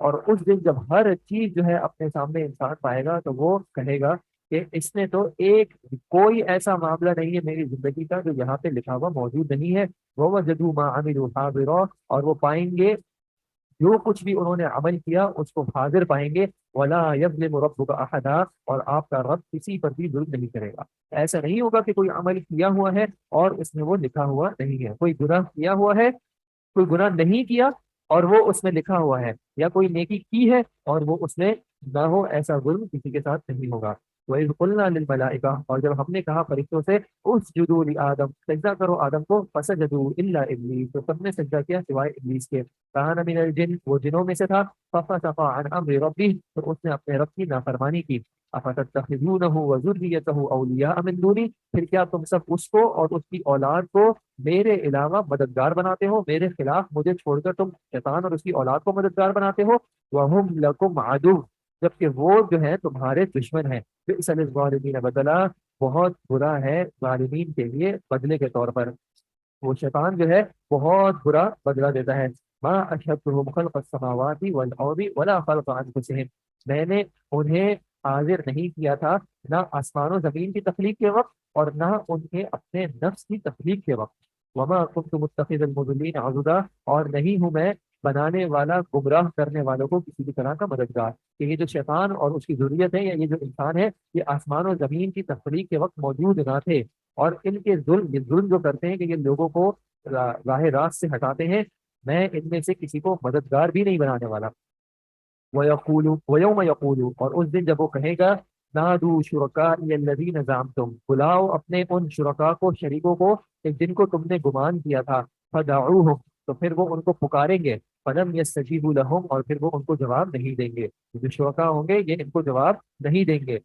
اور اس دن جب ہر چیز جو ہے اپنے سامنے انسان پائے گا تو وہ کہے گا کہ اس نے تو ایک کوئی ایسا معاملہ نہیں ہے میری زندگی کا جو یہاں پہ لکھا ہوا موجود نہیں ہے۔ وہ وجدوا ما عملوا حاضرا، اور وہ پائیں گے جو کچھ بھی انہوں نے عمل کیا اس کو حاضر پائیں گے۔ ولا یظلم ربک احدا، اور آپ کا رب کسی پر بھی ظلم نہیں کرے گا۔ ایسا نہیں ہوگا کہ کوئی عمل کیا ہوا ہے اور اس میں وہ لکھا ہوا نہیں ہے، کوئی گناہ کیا ہوا ہے، کوئی گناہ نہیں کیا اور وہ اس میں لکھا ہوا ہے، یا کوئی نیکی کی ہے اور وہ اس میں نہ ہو، ایسا ظلم کسی کے ساتھ نہیں ہوگا۔ وَإِذْ قُلْنَا لِلْمَلَائِكَةِ، اور جب ہم نے کہا فرشتوں سے اسجدوا لآدم، سجدہ کرو آدم کو، فسجدوا الا ابلیس، تو سب نے سجدہ کیا سوائے ابلیس کے، کان من الجن، وہ جنوں میں سے تھا، ففسق عن امر ربہ، تو اس نے اپنے رب کی نافرمانی کی۔ افتتخذونہ وذریتہ اولیاء من دونی، پھر کیا تم سب اس کو اور اس کی اولاد کو میرے علاوہ مددگار بناتے ہو، میرے خلاف مجھے چھوڑ کر تم شیطان اور اس کی اولاد کو مددگار بناتے ہو۔ وَهُمْ لَكُمْ عَدُوٌّ، جبکہ وہ جو ہیں تمہارے دشمن ہیں۔ بئس للظالمین بدلا، بہت برا ہے ظالمین کے لیے بدلے کے طور پر، وہ شیطان جو ہے بہت برا بدلہ دیتا ہے۔ ما اشهدتهم خلق السماوات والارض ولا خلق انفسهم، میں نے انہیں حاضر نہیں کیا تھا نہ آسمان و زمین کی تخلیق کے وقت اور نہ ان کے اپنے نفس کی تخلیق کے وقت۔ وما كنت متخذ المضلين عضدا، اور نہیں ہوں میں بنانے والا گمراہ کرنے والوں کو کسی بھی طرح کا مددگار، کہ یہ جو شیطان اور اس کی ذریت ہے یا یہ جو انسان ہے، یہ آسمان و زمین کی تخلیق کے وقت موجود نہ تھے، اور ان کے ظلم، یہ ظلم جو کرتے ہیں کہ یہ لوگوں کو راہ راست سے ہٹاتے ہیں، میں ان میں سے کسی کو مددگار بھی نہیں بنانے والا۔ وَيَقُولُ وَيَوْمَ يَقُولُ، اور اس دن جب وہ کہے گا نادوا شرکائی الذین زعمتم، بلاؤ اپنے ان شرکا کو، شریکوں کو کہ جن کو تم نے گمان کیا تھا، فدعوہم، تو پھر وہ ان کو پکاریں گے، فلم یستجیبوا لہم، اور پھر وہ ان کو جواب نہیں دیں گے، جو شرکا ہوں گے یہ ان کو جواب نہیں دیں گے۔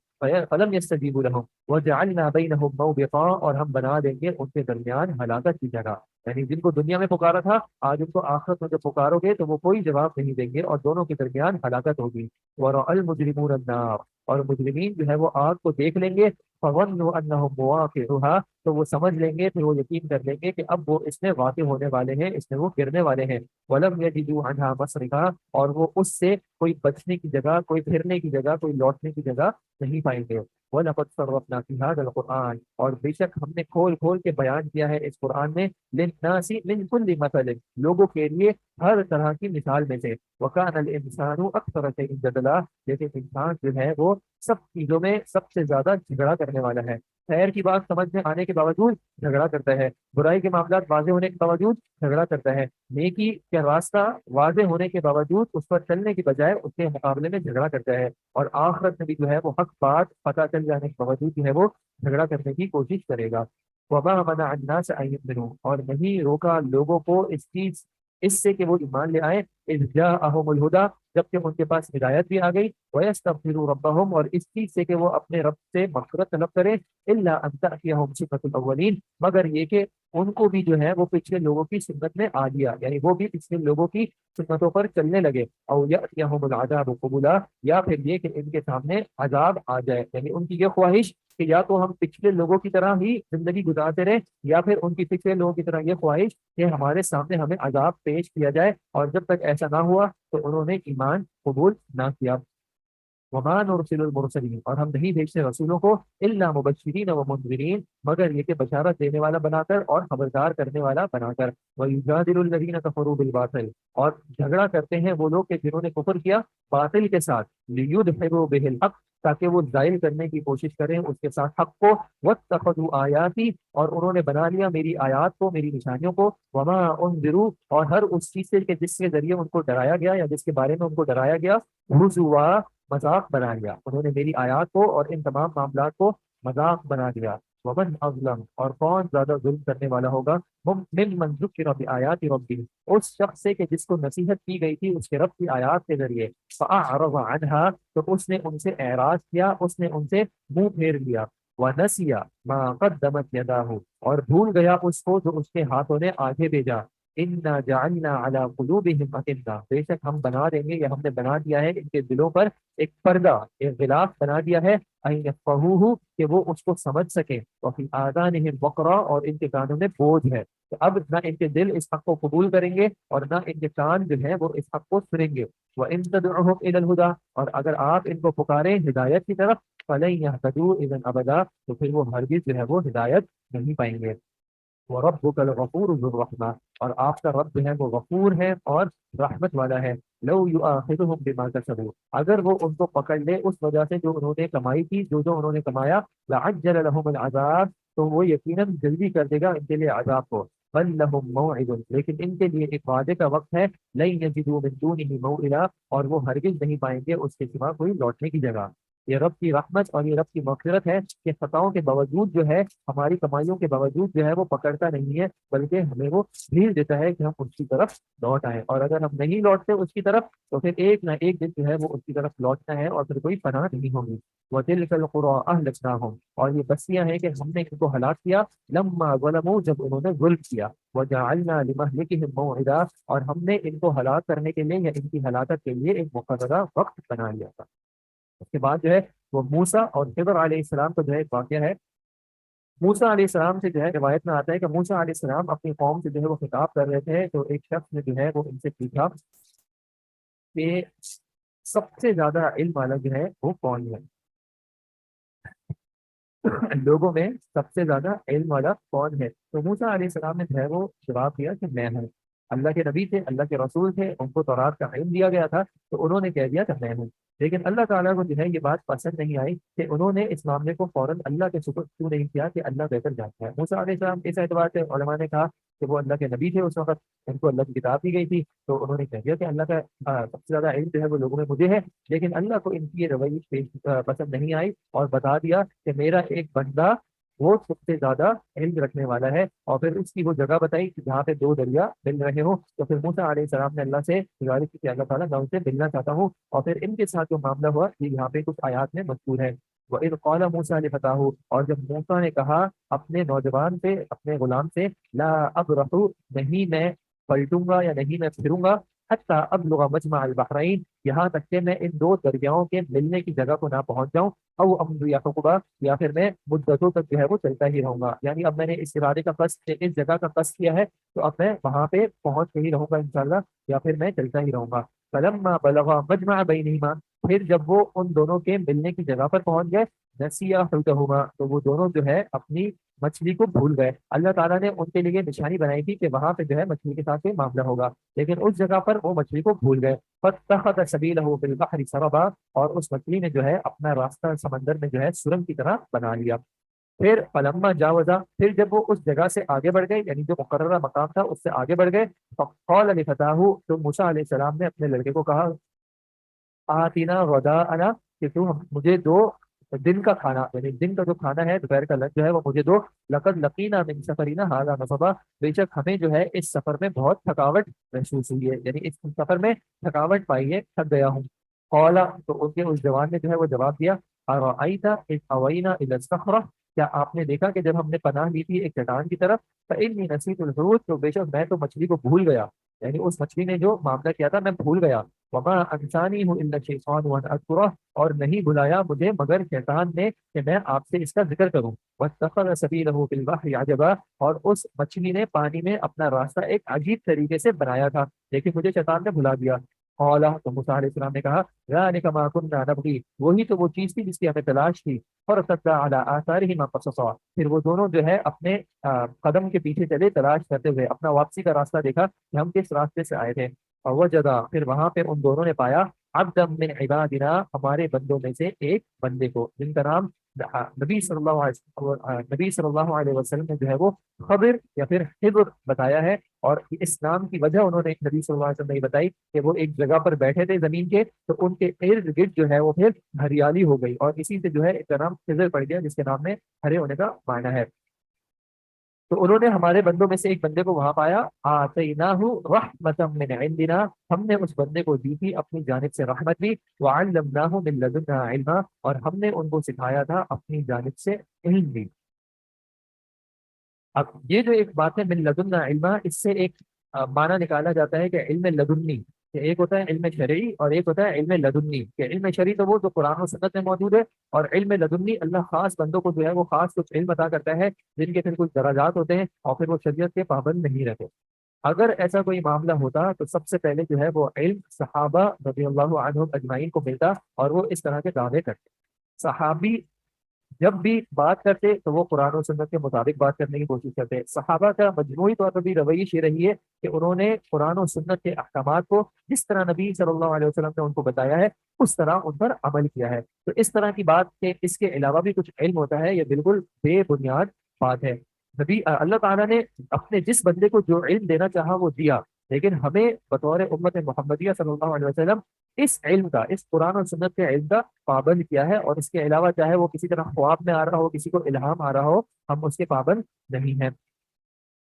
فلم یستجیبوا لہم وجعلنا بینہم موبقا، اور ہم بنا دیں گے ان کے درمیان ہلاکت کی جگہ، یعنی جن کو دنیا میں پکارا تھا آج ان کو آخرت میں جب پکارو گے تو وہ کوئی جواب نہیں دیں گے اور دونوں کے درمیان ہلاکت ہوگی۔ وَرَأَى الْمُجْرِمُونَ النَّارَ، اور مجرمین جو ہے وہ آگ کو دیکھ لیں گے، فَظَنُّوا أَنَّهُمْ مُوَاقِعُوهَا، تو وہ سمجھ لیں گے، پھر وہ یقین کر لیں گے کہ اب وہ اس میں واقع ہونے والے ہیں، اس میں وہ گرنے والے ہیں۔ وَلَمْ يَجِدُوا عَنْهَا مَصْرِفًا، اور وہ اس سے کوئی بچنے کی جگہ، کوئی پھرنے کی جگہ، کوئی لوٹنے کی جگہ نہیں پائیں گے۔ وَلَقَدْ صَرَّفْنَا فِي هَذَا الْقُرْآنِ، اور بے شک ہم نے کھول کھول کے بیان کیا ہے اس قرآن میں، لِلنَّاسِ مِنْ كُلِّ مَثَلٍ، لوگوں کے لیے ہر طرح کی مثال میں سے، وَكَانَ الْإِنسَانُ أَكْثَرَ شَيْءٍ جَدَلًا، لیکن انسان جو ہے وہ سب چیزوں میں سب سے زیادہ جھگڑا کرنے والا ہے، خیر کی بات سمجھ میں آنے کے باوجود جھگڑا کرتا ہے، برائی کے معاملات واضح ہونے کے باوجود جھگڑا کرتا ہے، نیکی کا راستہ واضح ہونے کے باوجود اس پر چلنے کی بجائے اس کے مقابلے میں جھگڑا کرتا ہے، اور آخرت میں بھی جو ہے وہ حق بات پتہ چل جانے کے باوجود جو ہے وہ جھگڑا کرنے کی کوشش کرے گا۔ وما منع الناس ان يؤمنوا، اور نہیں روکا لوگوں کو اس سے کہ وہ ایمان لے آئے، اذ جاءہم الہدی، جبکہ ان کے پاس ہدایت بھی آ گئی، وَيَسْتَغْفِرُوا رَبَّهُمْ، اور اس چیز سے کہ وہ اپنے رب سے مغفرت طلب کریں، إِلَّا أَن تَأْتِيَهُمْ سُنَّةُ الْأَوَّلِينَ، مگر یہ کہ ان کو بھی جو ہے وہ پچھلے لوگوں کی سنت میں آ گیا، یعنی وہ بھی پچھلے لوگوں کی سنتوں پر چلنے لگے، او یأتیہم العذاب قبلا، یا پھر یہ کہ ان کے سامنے عذاب آ جائے، یعنی ان کی یہ خواہش کہ یا تو ہم پچھلے لوگوں کی طرح ہی زندگی گزارتے رہیں، یا پھر ان کی پچھلے لوگوں کی طرح یہ خواہش کہ ہمارے سامنے ہمیں عذاب پیش کیا جائے، اور جب تک ایسا نہ ہوا تو انہوں نے ایمان قبول نہ کیا۔ وما نرسل المرسلین، اور ہم نہیں بھیجتے رسولوں کو الا مبشرین و منذرین، مگر یہ کہ بشارت دینے والا بنا کر اور خبردار کرنے والا بنا کر، ویجادل الذین کفروا بالباطل، اور جھگڑا کرتے ہیں وہ لوگ کہ جنہوں نے کفر کیا باطل کے ساتھ، لیدحضوا به الحق، تاکہ وہ ظاہر کرنے کی کوشش کریں اس کے ساتھ حق کو، واتخذوا آیاتی، اور انہوں نے بنا لیا میری آیات کو، میری نشانیوں کو، وما انذروا، اور ہر اس چیز سے کہ جس کے ذریعے ان کو ڈرایا گیا یا جس کے بارے میں ان کو ڈرایا گیا، ہزوا، مذاق بنا لیا، انہوں نے میری آیات کو اور ان تمام معاملات کو مذاق بنا دیا۔ ومن اظلم، اور کون زیادہ ظلم کرنے والا ہوگا، ممن ذکر بآیات ربہ، اس شخص سے کہ جس کو نصیحت کی گئی تھی اس کے رب کی آیات کے ذریعے، فأعرض عنہا، تو اس نے ان سے اعراض کیا، اس نے ان سے منہ پھیر لیا، ونسی ما قدمت یداہ، اور بھول گیا اس کو جو اس کے ہاتھوں نے آگے بھیجا، انا جعلنا علی قلوبہم اکنہ، بے شک ہم بنا دیں گے یا ہم نے بنا دیا ہے ان کے دلوں پر ایک پردہ، ایک غلاف بنا دیا ہے، ان یفقہوہ، کہ وہ اس کو سمجھ سکیں، وفی آذانہم وقرا، اور ان کے کانوں میں بوجھ ہے، تو اب نہ ان کے دل اس حق کو قبول کریں گے اور نہ ان کے کان جو ہے وہ اس حق کو سنیں گے، وَإِن تَدْعُهُمْ إِلَى الْهُدَى، اور اگر آپ ان کو پکاریں ہدایت کی طرف، فَلَن يَهْتَدُوا إِذًا أَبَدًا، تو پھر وہ ہرگز جو ہے وہ ہدایت نہیں پائیں گے، وَرَبُّكَ الْغَفُورُ ذُو الرَّحْمَةِ، اور آپ کا رب جو ہے وہ غفور ہے اور رحمت والا ہے، لو یؤاخذہم بما کسبوا، اگر وہ ان کو پکڑ لے اس وجہ سے جو انہوں نے کمائی تھی، جو انہوں نے کمایا، لعجل لهم العذاب، تو وہ یقیناً جلدی کر دے گا ان کے لیے عذاب کو، بل لهم موعد، لیکن ان کے لیے ایک وعدے کا وقت ہے، لن یجدوا من دونه موئلا، اور وہ ہرگز نہیں پائیں گے اس کے سوا کوئی لوٹنے کی جگہ۔ یہ رب کی رحمت اور یہ رب کی مغفرت ہے کہ خطاؤں کے باوجود جو ہے، ہماری کمائیوں کے باوجود جو ہے وہ پکڑتا نہیں ہے، بلکہ ہمیں وہ بھیج دیتا ہے کہ ہم اس کی طرف لوٹ آئیں، اور اگر ہم نہیں لوٹتے اس کی طرف تو پھر ایک نہ ایک دن جو ہے وہ اس کی طرف لوٹنا ہے اور پھر کوئی پناہ نہیں ہوگی۔ وَتِلْكَ الْقُرَىٰ أَهْلَكْنَاهُمْ، اور یہ بستیاں ہیں کہ ہم نے ان کو ہلاک کیا، لما ظلموا، جب انہوں نے ظلم کیا، وَجَعَلْنَا لِمَهْلِكِهِمْ مَوْعِدًا، اور ہم نے ان کو ہلاک کرنے کے لیے یا ان کی ہلاکت کے لیے ایک مقررہ وقت بنا لیا تھا۔ اس کے بعد جو ہے وہ موسیٰ اور خضر علیہ السلام کا جو ہے ایک واقعہ ہے۔ موسیٰ علیہ السلام سے جو ہے روایت میں آتا ہے کہ موسیٰ علیہ السلام اپنی قوم سے جو ہے وہ خطاب کر رہے تھے، تو ایک شخص نے جو ہے وہ ان سے پوچھا کہ سب سے زیادہ علم والا جو ہے وہ کون ہے، لوگوں میں سب سے زیادہ علم والا کون ہے؟ تو موسیٰ علیہ السلام نے جو ہے وہ جواب دیا کہ میں ہوں، اللہ کے نبی تھے، اللہ کے رسول تھے، ان کو تورات کا علم دیا گیا تھا، تو انہوں نے کہہ دیا کہ میں ہوں، لیکن اللہ تعالیٰ کو جو ہے یہ بات پسند نہیں آئی کہ انہوں نے اس معاملے کو فوراً اللہ کے سپرد کیوں نہیں کیا کہ اللہ بہتر جانتا ہے۔ موسیٰ علیہ السلام اس اعتبار سے علماء نے کہا کہ وہ اللہ کے نبی تھے اس وقت، ان کو اللہ کی کتاب دی گئی تھی، تو انہوں نے کہہ دیا کہ اللہ کا سب سے زیادہ علم جو ہے وہ لوگوں میں مجھے ہے، لیکن اللہ کو ان کی یہ رویش پسند نہیں آئی، اور بتا دیا کہ میرا ایک بندہ وہ سب سے زیادہ علم رکھنے والا ہے، اور پھر اس کی وہ جگہ بتائی کہ جہاں پہ دو دریا مل رہے ہوں، تو پھر موسیٰ علیہ السلام نے اللہ سے گزارش کی کہ اللہ تعالیٰ میں ان سے ملنا چاہتا ہوں، اور پھر ان کے ساتھ جو معاملہ ہوا یہ یہاں پہ کچھ آیات میں مذکور ہے۔ وَإِذْ قَالَ مُوسَىٰ لِفَتَاهُ، اور جب موسیٰ نے کہا اپنے نوجوان سے، اپنے غلام سے، لا ابرح، نہیں میں پلٹوں گا یا نہیں میں پھروں گا، حتیٰ ابلغ مجمع البحرین، یہاں تک کہ میں ان دو دریاؤں کے ملنے کی جگہ کو نہ پہنچ جاؤں، او امضی حقبہ، یا پھر میں مدتوں تک جو ہے وہ چلتا ہی رہوں گا، یعنی اب میں نے اس ارادے کا قصد، اس جگہ کا قصد کیا ہے، تو اب میں وہاں پہ پہنچ کے ہی رہوں گا انشاءاللہ، یا پھر میں چلتا ہی رہوں گا۔ فلما بلغا مجمع بینہما، پھر جب وہ ان دونوں کے ملنے کی جگہ پر پہنچ گئے، نسیا حوتہما، تو وہ دونوں جو ہے اپنی مچھلی کو بھول گئے۔ اللہ تعالیٰ نے ان کے لیے نشانی بنائی تھی کہ وہاں پہ جو ہے مچھلی کے ساتھ کوئی معاملہ ہوگا، لیکن اس جگہ پر وہ مچھلی کو بھول گئے۔ فاتخذ سبیلہ فی البحر سربا، اور اس مچھلی نے جو ہے اپنا راستہ سمندر میں جو ہے سرنگ کی طرح بنا لیا۔ پھر فلما جاوزا، پھر جب وہ اس جگہ سے آگے بڑھ گئے، یعنی جو مقررہ مقام تھا اس سے آگے بڑھ گئے، فقال لفتاہ، تو موسیٰ علیہ السلام نے اپنے لڑکے کو کہا، آتینا غداءنا، کہ تو مجھے دو دن کا کھانا، یعنی دن کا جو کھانا ہے، دوپہر کا لنچ جو ہے وہ مجھے دو، لقد لقینا من سفرینا ھذا نصبا، بے شک ہمیں جو ہے اس سفر میں بہت تھکاوٹ محسوس ہوئی ہے، یعنی اس سفر میں تھکاوٹ پائی ہے، تھک گیا ہوں۔ قال، تو ان کے اس جوان نے جو ہے وہ جواب دیا، ارأیت اذ اوینا الی الصخرہ، کیا آپ نے دیکھا کہ جب ہم نے پناہ لی تھی ایک چٹان کی طرف، فانی نسیت الحوت، تو بے شک میں تو مچھلی کو بھول گیا، یعنی اس مچھلی نے جو معاملہ کیا تھا میں بھول گیا، وما انسانی الا الشیطان ان اذکرہ، اور نہیں بلایا مجھے مگر شیطان نے کہ میں آپ سے اس کا ذکر کروں، واتخذ سبیلہ فی البحر عجبا، اور اس مچھلی نے پانی میں اپنا راستہ ایک عجیب طریقے سے بنایا تھا، لیکن مجھے شیطان نے بھلا دیا۔ قال، تو موسیٰ علیہ السلام نے کہا، ذلک ما کنا نبغی، وہی تو وہ چیز تھی جس کی ہمیں تلاش تھی، فرتدا علی آثارہما قصصا، پھر وہ دونوں جو ہے اپنے قدم کے پیچھے چلے تلاش کرتے ہوئے، اپنا واپسی کا راستہ دیکھا کہ ہم کس راستے سے آئے تھے، فوجدا، پھر وہاں پہ ان دونوں نے پایا، عبدا من عبادنا، ہمارے بندوں میں سے ایک بندے کو، جن کا نام نبی صلی اللہ علیہ وسلم نے جو ہے وہ خبر یا پھر حبر بتایا ہے، اور اس نام کی وجہ انہوں نے نبی صلی اللہ علیہ وسلم نے بتائی کہ وہ ایک جگہ پر بیٹھے تھے زمین کے، تو ان کے ارد گرد جو ہے وہ پھر ہریالی ہو گئی، اور اسی سے جو ہے اس کا نام خضر پڑ گیا، جس کے نام میں ہرے ہونے کا معنی ہے۔ تو انہوں نے ہمارے بندوں میں سے ایک بندے کو وہاں پایا، آتیناہ رحمۃ من عندنا، ہم نے اس بندے کو دی تھی اپنی جانب سے رحمت بھی، وعلمناہ من لدنا علما، اور ہم نے ان کو سکھایا تھا اپنی جانب سے علم بھی۔ اب یہ جو ایک بات ہے من لدنا علما، اس سے ایک معنی نکالا جاتا ہے کہ علم لدنی، کہ ایک ہوتا ہے علم شرعی اور ایک ہوتا ہے علم لدنی، کہ علم شرعی تو وہ جو قرآن و سنت میں موجود ہے، اور علم لدنی اللہ خاص بندوں کو جو ہے وہ خاص کچھ علم عطا کرتا ہے، جن کے پھر کچھ درجات ہوتے ہیں اور پھر وہ شریعت کے پابند نہیں رہتے۔ اگر ایسا کوئی معاملہ ہوتا تو سب سے پہلے جو ہے وہ علم صحابہ رضی اللہ عنہم اجمعین کو ملتا، اور وہ اس طرح کے دعوے کرتے۔ صحابی جب بھی بات کرتے تو وہ قرآن و سنت کے مطابق بات کرنے کی کوشش کرتے۔ صحابہ کا مجموعی طور پر بھی رویش یہ رہی ہے کہ انہوں نے قرآن و سنت کے احکامات کو جس طرح نبی صلی اللہ علیہ وسلم نے ان کو بتایا ہے اس طرح ان پر عمل کیا ہے۔ تو اس طرح کی بات کہ اس کے علاوہ بھی کچھ علم ہوتا ہے، یہ بالکل بے بنیاد بات ہے۔ اللہ تعالیٰ نے اپنے جس بندے کو جو علم دینا چاہا وہ دیا، لیکن ہمیں بطور امت محمدیہ صلی اللہ علیہ وسلم اس علم کا، اس قرآن و سنت کے علم کا پابند کیا ہے، اور اس کے علاوہ چاہے وہ کسی طرح خواب میں آ رہا ہو، کسی کو الہام آ رہا ہو، ہم اس کے پابند نہیں ہیں۔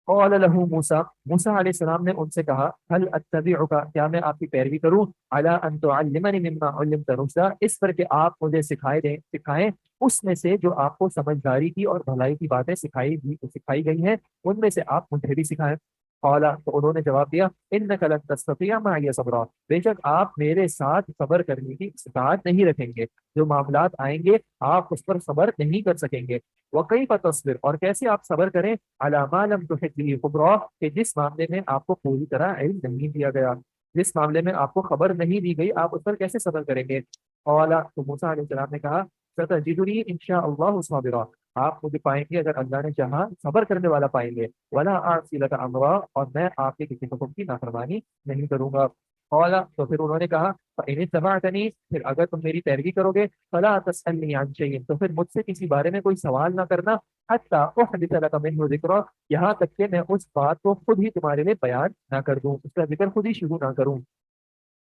قال له موسیٰ، موسیٰ علیہ السلام نے ان سے کہا، هل اتبعک، کیا میں آپ کی پیروی کروں، علی ان تعلمنی مما علمت رشدا، اس پر کہ آپ مجھے سکھائیں اس میں سے جو آپ کو سمجھداری کی اور بھلائی کی باتیں سکھائی گئی ہیں، ان میں سے آپ مجھے بھی سکھائیں۔ قال، تو انہوں نے جواب دیا، انک لن تستطیع معی صبرا، بے شک آپ میرے ساتھ صبر کرنے کی استطاعت نہیں رکھیں گے، جو معاملات آئیں گے آپ اس پر صبر نہیں کر سکیں گے۔ وکیف تصبر، اور کیسے آپ صبر کریں، علی ما لم تحط به خبرا، کہ جس معاملے میں آپ کو پوری طرح علم نہیں دیا گیا، جس معاملے میں آپ کو خبر نہیں دی گئی، آپ اس پر کیسے صبر کریں گے۔ قال، تو موسیٰ علیہ السلام نے کہا، ستجدنی ان شاء اللہ صابرا، آپ مجھے پائیں گے اگر اللہ نے چاہا صبر کرنے والا پائیں گے، ولا اعصی لک امرا، اور میں آپ کے کسی حکم کی نافرمانی نہیں کروں گا۔ قال، تو پھر انہوں نے کہا، فإن اتبعتنی، پھر اگر تم میری پیروی کرو گے، فلا تسألنی عن شيء، تو پھر مجھ سے کسی بارے میں کوئی سوال نہ کرنا، حتی احدث لک منہ ذکرا، یہاں تک کہ میں اس بات کو خود ہی تمہارے لیے بیان نہ کر دوں، اس کا ذکر خود ہی شروع نہ کروں۔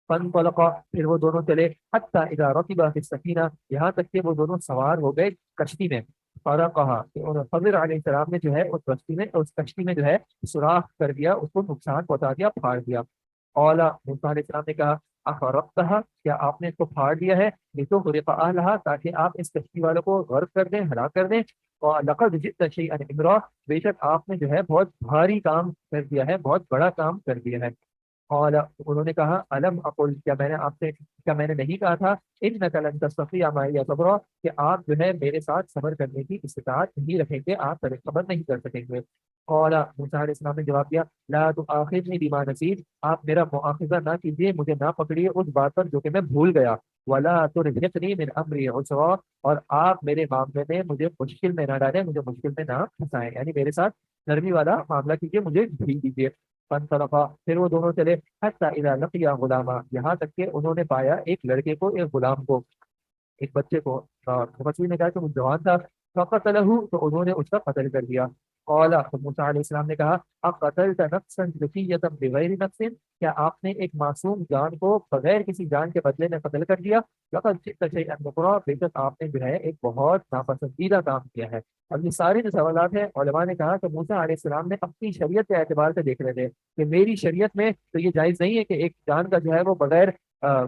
فانطلقا، پھر وہ دونوں چلے، حتی اذا رکبا فی السفینہ، یہاں تک کہ وہ دونوں سوار ہو گئے کشتی میں۔ فرقہا، کہ خضر علیہ السلام نے جو ہے اس کشتی میں جو ہے سوراخ کر دیا، اس کو نقصان پہنچا دیا، پھاڑ دیا۔ اولا، موسیٰ علیہ السلام نے کہا، اخرقتها، کیا آپ نے اس کو پھاڑ دیا ہے، لتغرق اہلہا، تاکہ آپ اس کشتی والوں کو غرق کر دیں، ہلاک کر دیں۔ اور لقد جئت شیئا امرا، بے شک آپ نے جو ہے بہت بھاری کام کر دیا ہے، بہت بڑا کام کر دیا ہے۔ قال، انہوں نے کہا، الم اقل، کیا میں نے نہیں کہا تھا، انک لن تستطیع معی صبرا، کہ آپ جو ہے میرے ساتھ صبر کرنے کی استطاعت نہیں رکھیں گے، آپ صبر نہیں کر سکیں گے۔ قال، موسیٰ علیہ السلام نے جواب دیا، لا تؤاخذنی بما نسیت، آپ میرا مؤاخذہ نہ کیجیے، مجھے نہ پکڑیے اس بات پر جو کہ میں بھول گیا، ولا ترهقنی من امری عسرا، اور آپ میرے معاملے میں مجھے مشکل میں نہ ڈالیں، مجھے مشکل میں نہ پھنسائیں، یعنی میرے ساتھ نرمی والا معاملہ کیجیے، مجھے ڈھیل دیجیے۔ فانطلقا، پھر وہ دونوں چلے، حتی اذا لقیا غلاما، یہاں تک کہ انہوں نے پایا ایک لڑکے کو، ایک غلام کو، ایک بچے کو، اور مفسرین نے کہا کہ وہ جوان تھا، فقتلہ، تو انہوں نے اس کا قتل کر دیا۔ قال، تو موسیٰ علیہ السلام نے کہا، اقتلت نفسا ذکیۃ بغیر نفس، کیا آپ نے ایک معصوم جان کو بغیر کسی جان کے بدلے میں قتل کر دیا، لقد جئت شیئا نکرا، بے شک آپ نے جو ہے ایک بہت ناپسندیدہ کام کیا ہے۔ اب یہ سارے جو سوالات ہیں، علماء نے کہا کہ موسیٰ علیہ السلام نے اپنی شریعت کے اعتبار سے دیکھ رہے تھے کہ میری شریعت میں تو یہ جائز نہیں ہے کہ ایک جان کا جو ہے وہ بغیر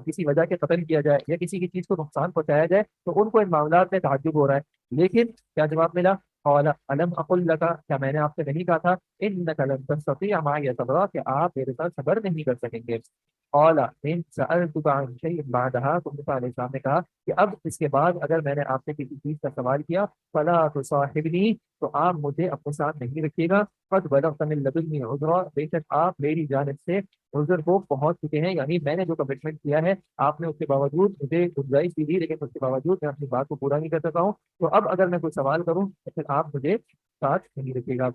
کسی وجہ کے قتل کیا جائے یا کسی کی چیز کو نقصان پہنچایا جائے، تو ان کو ان معاملات میں تعجب ہو رہا ہے۔ لیکن کیا جواب ملا، قال الم اقل لک، کیا میں نے آپ سے نہیں کہا تھا، انک لن تستطیع معی صبرا، کہ آپ میرے ساتھ صبر نہیں کر سکیں گے۔ قال ان سألتک عن شیء بعدها، تو موسیٰ علیہ السلام نے کہا کہ اب اس کے بعد اگر میں نے آپ سے کسی چیز کا سوال کیا، فلا تصاحبنی، تو آپ مجھے اپنے ساتھ نہیں رکھیے گا، قد بلغت من لدنی عذرا، بے شک آپ میری جانب سے عذر کو پہنچ چکے ہیں، یعنی میں نے جو کمٹمنٹ کیا ہے آپ نے اس کے باوجود مجھے گنجائش بھی دی، لیکن اس کے باوجود میں اپنی بات کو پورا نہیں کر سکا ہوں، تو اب اگر میں کوئی سوال کروں تو پھر آپ مجھے ساتھ نہیں رکھیے گا۔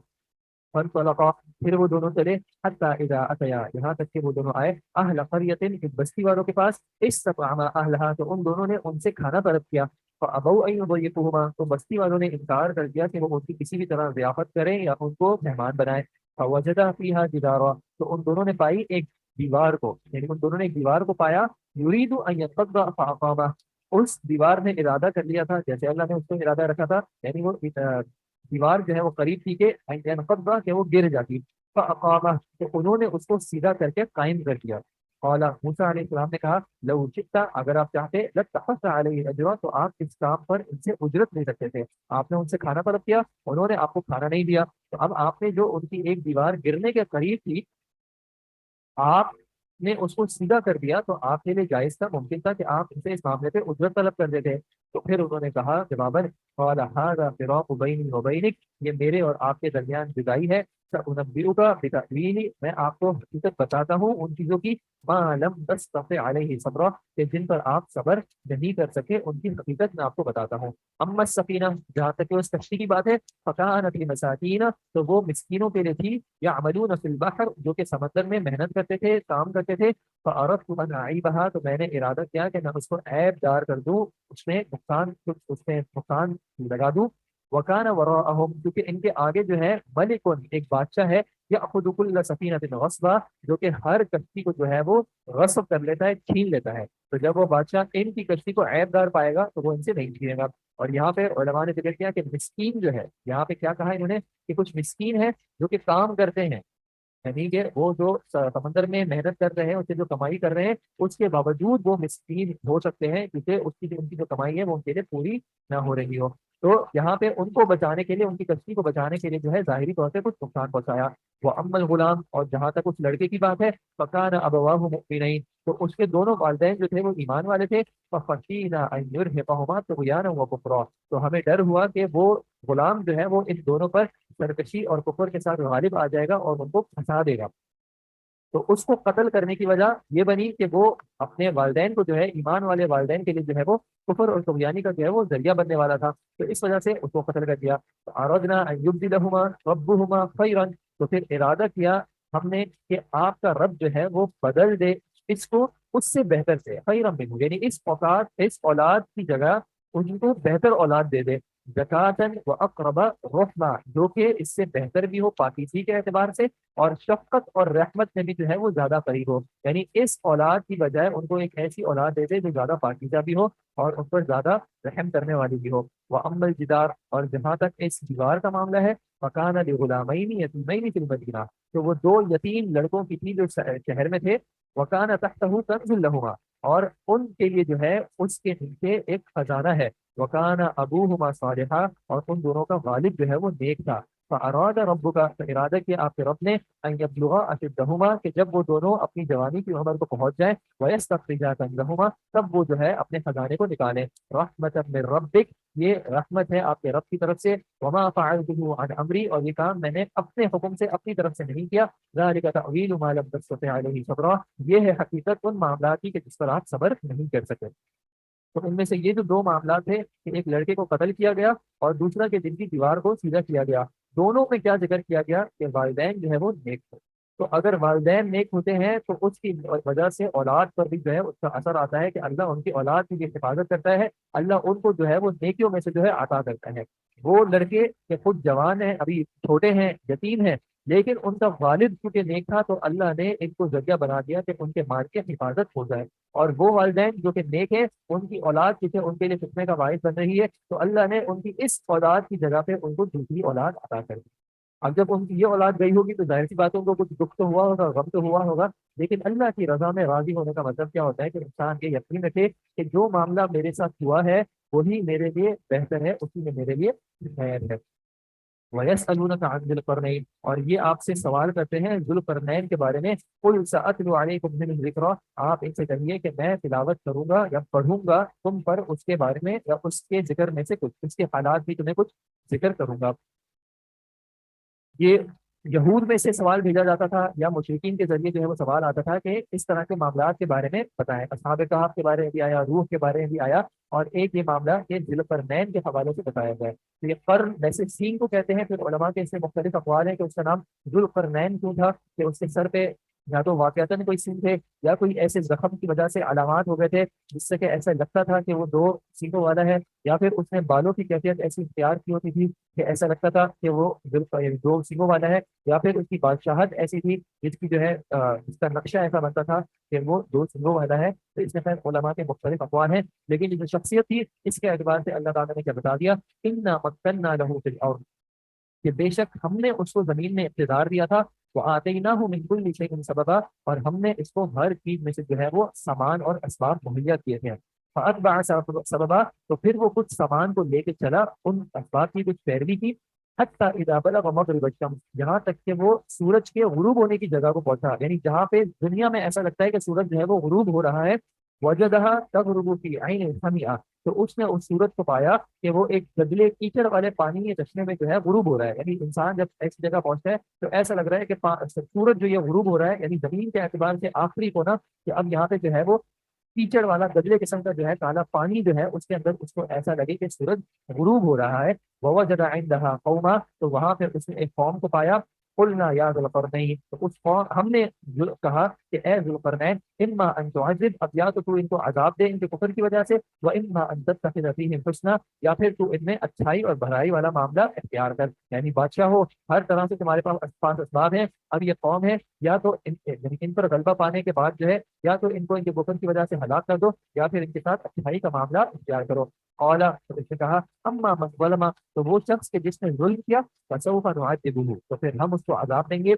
فانطلقا، پھر وہ دونوں چلے، حتی اذا اتیا، یہاں تک کہ وہ دونوں آئے، اہل قریۃ، ایک بستی والوں کے پاس، استطعما اہلھا، تو ان دونوں نے ان سے کھانا طلب کیا، فأبوا أن يضيفوهما، تو بستی والوں نے انکار کر دیا کہ وہ ان کی کسی بھی طرح ضیافت کریں یا ان کو مہمان بنائیں۔ فوجدا فيها جدارا، تو ان دونوں نے پائی ایک دیوار کو، یعنی ان دونوں نے ایک دیوار کو پایا، یرید ان ينقض فأقامه، اس دیوار نے ارادہ کر لیا تھا جیسے اللہ نے اس کو ارادہ رکھا تھا، یعنی وہ دیوار جو ہے وہ قریب تھی کہ ان ينقض کہ وہ گر جاتی، فأقامه، تو انہوں نے اس کو سیدھا کر کے قائم کر دیا۔ قال موسیٰ علیہ السلام نے کہا لو شئت، اگر آپ چاہتے لاتخذت علیہ اجرا، تو آپ اس کام پر ان سے اجرت لے سکتے تھے۔ آپ نے ان سے کھانا طلب کیا، انہوں نے آپ کو کھانا نہیں دیا، تو اب آپ نے جو ان کی ایک دیوار گرنے کے قریب تھی، آپ نے اس کو سیدھا کر دیا، تو آپ کے لیے جائز تھا، ممکن تھا کہ آپ ان سے اس معاملے پہ اجرت طلب کر دیتے۔ تو پھر انہوں نے کہا جواباً قال هذا فراق بینی و بینک، یہ میرے اور آپ کے درمیان جدائی ہے، سأنبئک بتأویل، میں آپ کو حقیقت بتاتا ہوں ان چیزوں کی، ما لم تستطع علیہ صبرا، کہ جن پر آپ صبر نہیں کر سکے، ان کی حقیقت میں آپ کو بتاتا ہوں۔ اما السفینہ، جہاں تک کہ اس کشتی کی بات ہے، فکانت لمساکین، تو وہ مسکینوں کے لیے تھی، یعملون فی البحر، جو کہ سمندر میں محنت کرتے تھے، کام کرتے تھے، فاردت ان اعیبها، تو میں نے ارادہ کیا کہ میں اس کو عیب دار کر دوں، اس میں نقصان، کچھ اس میں نقصان لگا دوں۔ وکان وراءہم، کیونکہ ان کے آگے جو ہے ملک، ایک بادشاہ ہے، یأخذ کل سفینۃ غصبا، جو کہ ہر کشتی کو جو ہے وہ غصب کر لیتا ہے، چھین لیتا ہے۔ تو جب وہ بادشاہ ان کی کشتی کو عیب دار پائے گا تو وہ ان سے نہیں چھینے گا۔ اور یہاں پہ علماء نے ذکر کیا کہ مسکین جو ہے، یہاں پہ کیا کہا انہوں نے کہ کچھ مسکین ہے جو کہ کام کرتے ہیں، یعنی کہ وہ جو سمندر میں محنت کر رہے ہیں، اس سے جو کمائی کر رہے ہیں، اس کے باوجود وہ مسکین ہو سکتے ہیں، کیونکہ اس کی ان کی جو کمائی ہے وہ ان کے لیے پوری نہ ہو رہی ہو۔ تو یہاں پہ ان کو بچانے کے لیے، ان کی کشتی کو بچانے کے لیے جو ہے ظاہری طور سے کچھ نقصان پہنچایا۔ وہ ام الغلام، اور جہاں تک اس لڑکے کی بات ہے، فکان ابواہ مؤمنین، تو اس کے دونوں والدین جو تھے وہ ایمان والے تھے، فخشینا ان یرهقهما طغیانا وکفرا، تو ہمیں ڈر ہوا کہ وہ غلام جو ہے وہ ان دونوں پر سرکشی اور کفر کے ساتھ غالب آ جائے گا اور ان کو پھنسا دے گا۔ تو اس کو قتل کرنے کی وجہ یہ بنی کہ وہ اپنے والدین کو جو ہے، ایمان والے والدین کے لیے جو ہے وہ کفر اور طغیانی کا جو ہے وہ ذریعہ بننے والا تھا، تو اس وجہ سے اس کو قتل کر دیا۔ اردنا ان یبدلہما ربہما خیرا، تو پھر ارادہ کیا ہم نے کہ آپ کا رب جو ہے وہ بدل دے اس کو اس سے بہتر سے، خیرا منہ، یعنی اس اوقات، اس اولاد کی جگہ ان کو بہتر اولاد دے دے، زکاتن و اقرب رحمہ، جو کہ اس سے بہتر بھی ہو پاکیزگی کے اعتبار سے، اور شفقت اور رحمت میں بھی جو ہے وہ زیادہ قریب ہو، یعنی اس اولاد کی بجائے ان کو ایک ایسی اولاد دے دے جو زیادہ پاکیزہ بھی ہو اور ان پر زیادہ رحم کرنے والی بھی ہو۔ وہ امل جدار، اور جہاں تک اس دیوار کا معاملہ ہے، فکان لغلامین یتیمین فی المدینہ، تو وہ دو یتیم لڑکوں کی تھی جو شہر میں تھے، وکان تحتہ کنز لہما، اور ان کے لیے جو ہے اس کے نیچے ایک خزانہ ہے، وکان ابوہما صالحا، اور ان دونوں کا والد جو ہے وہ نیک تھا۔ فاراد ربک، تو ارادہ کیا آپ کے رب نے، ان یبلغا اشدہما، کہ جب وہ دونوں اپنی جوانی کی عمر کو پہنچ جائیں، ویستخرجا کنزہما، تب وہ جو ہے اپنے خزانے کو نکالیں۔ رحمت من ربک، یہ رحمت ہے آپ کے رب کی طرف سے، وما فعلته عن امری، اور یہ کام میں نے اپنے حکم سے، اپنی طرف سے نہیں کیا، ذلک تعویل ما لم تستطع علیہ صبرا، یہ ہے حقیقت ان معاملات کی کہ جس پر آپ صبر نہیں کر سکے۔ تو ان میں سے یہ جو دو معاملات تھے کہ ایک لڑکے کو قتل کیا گیا اور دوسرا کہ دل کی دیوار کو سیدھا کیا گیا، دونوں میں کیا ذکر کیا گیا کہ والدین جو ہے وہ نیک ہو۔ تو اگر والدین نیک ہوتے ہیں تو اس کی وجہ سے اولاد پر بھی جو ہے اس کا اثر آتا ہے کہ اللہ ان کی اولاد کی بھی حفاظت کرتا ہے، اللہ ان کو جو ہے وہ نیکیوں میں سے جو ہے عطا کرتا ہے۔ وہ لڑکے کہ خود جوان ہیں، ابھی چھوٹے ہیں، یتیم ہیں، لیکن ان کا والد کیونکہ نیک تھا تو اللہ نے ان کو ذریعہ بنا دیا کہ ان کے مال کی حفاظت ہو جائے، اور وہ والدین جو کہ نیک ہیں ان کی اولاد کسی ان کے لیے فتنے کا باعث بن رہی ہے، تو اللہ نے ان کی اس اولاد کی جگہ پہ ان کو دوسری اولاد عطا کر دی۔ اب جب ان کی یہ اولاد گئی ہوگی تو ظاہر سی بات ہے ان کو کچھ دکھ تو ہوا ہوگا، غم تو ہوا ہوگا، لیکن اللہ کی رضا میں راضی ہونے کا مطلب کیا ہوتا ہے کہ انسان کے یقین رکھے کہ جو معاملہ میرے ساتھ ہوا ہے وہی میرے لیے بہتر ہے، اسی میں میرے لیے خیر ہے۔ وَيَسْأَلُونَكَ عَنْ ذِي الْقَرْنَيْنِ، اور یہ آپ سے سوال کرتے ہیں ذو القرنین کے بارے میں، قُلْ سَأَتْلُو عَلَيْكُمْ مِنْهُ ذِكْرًا، آپ ان سے کہیے کہ میں تلاوت کروں گا یا پڑھوں گا تم پر اس کے بارے میں یا اس کے ذکر میں سے کچھ، اس کے حالات بھی تمہیں کچھ ذکر کروں گا۔ یہ یہود میں سے سوال بھیجا جاتا تھا یا مشرکین کے ذریعے جو ہے وہ سوال آتا تھا کہ اس طرح کے معاملات کے بارے میں بتائیں، اصحاب کہف کے بارے میں بھی آیا، روح کے بارے میں بھی آیا، اور ایک یہ معاملہ کہ ذی القرنین کے حوالے سے بتایا گیا ہے۔ تو یہ قرن ویسے سین کو کہتے ہیں، پھر علماء کے اس سے مختلف اقوال ہیں کہ اس کا نام ذو القرنین کیوں تھا، کہ اس کے سر پہ یا تو واقعتاً کوئی سین تھے یا کوئی ایسے زخم کی وجہ سے علامات ہو گئے تھے جس سے کہ ایسا لگتا تھا کہ وہ دو سینگوں والا ہے، یا پھر اس نے بالوں کی کیفیت ایسی اختیار کی ہوتی تھی کہ ایسا لگتا تھا کہ وہ یعنی دو سینگوں والا ہے، یا پھر اس کی بادشاہت ایسی تھی جس کی جو ہے جس کا نقشہ ایسا بنتا تھا کہ وہ دو سنگوں والا ہے۔ تو اس میں خیر علماء کے مختلف اقوال ہیں، لیکن یہ جو شخصیت تھی اس کے اعتبار سے اللہ تعالیٰ نے کیا بتا دیا، انا مکننا لہو فی الارض، کہ بے شک ہم نے اس کو زمین میں اقتدار دیا تھا، وہ آتیناہ من کل شیء سببا، اور ہم نے اس کو ہر چیز میں سے جو ہے وہ سامان اور اسباب مہیا کیے تھے۔ فاتبع سببا، تو پھر وہ کچھ سامان کو لے کے چلا، ان اسباب کی کچھ پیروی کی، حتی اذا بلغ مغرب الشمس، یہاں تک کہ وہ سورج کے غروب ہونے کی جگہ کو پہنچا، یعنی جہاں پہ دنیا میں ایسا لگتا ہے کہ سورج جو ہے وہ غروب ہو رہا ہے، وجدہا تغرب فی عین حمیہ، تو اس نے اس سورج کو پایا کہ وہ ایک گدلے کیچڑ والے پانی یا چشمے میں جو ہے غروب ہو رہا ہے۔ یعنی انسان جب ایسی جگہ پہنچتا ہے تو ایسا لگ رہا ہے کہ سورج جو یہ غروب ہو رہا ہے، یعنی زمین کے اعتبار سے آخری کو نا، کہ اب یہاں پہ جو ہے وہ کیچڑ والا گدلے قسم کا جو ہے کالا پانی جو ہے اس کے اندر اس کو ایسا لگے کہ سورج غروب ہو رہا ہے۔ ووجد عندها قوما، تو وہاں پہ اس نے ایک قوم کو پایا، قلنا یا ذو القرنین، تو اس قوم ہم نے کہا کہ اے ذو القرنین، اما ان تعذب، اب یا تو ان کو عذاب دے ان کے کفر کی وجہ سے، واما ان تتخذ فیہم حسنا، یا پھر تو ان میں اچھائی اور بھلائی والا معاملہ اختیار کر، یعنی بادشاہ ہو، ہر طرح سے تمہارے پاس اسباب ہیں، اب یہ قوم ہے، یا تو یعنی ان پر غلبہ پانے کے بعد جو ہے یا تو ان کو ان کے کفر کی وجہ سے ہلاک کر دو، یا پھر ان کے ساتھ اچھائی کا معاملہ اختیار کرو۔ اولا، تو اس نے کہا اما من ظلم، تو وہ شخص کے جس نے ظلم کیا، فسوف نعذبہ، تو پھر ہم اس کو عذاب دیں گے،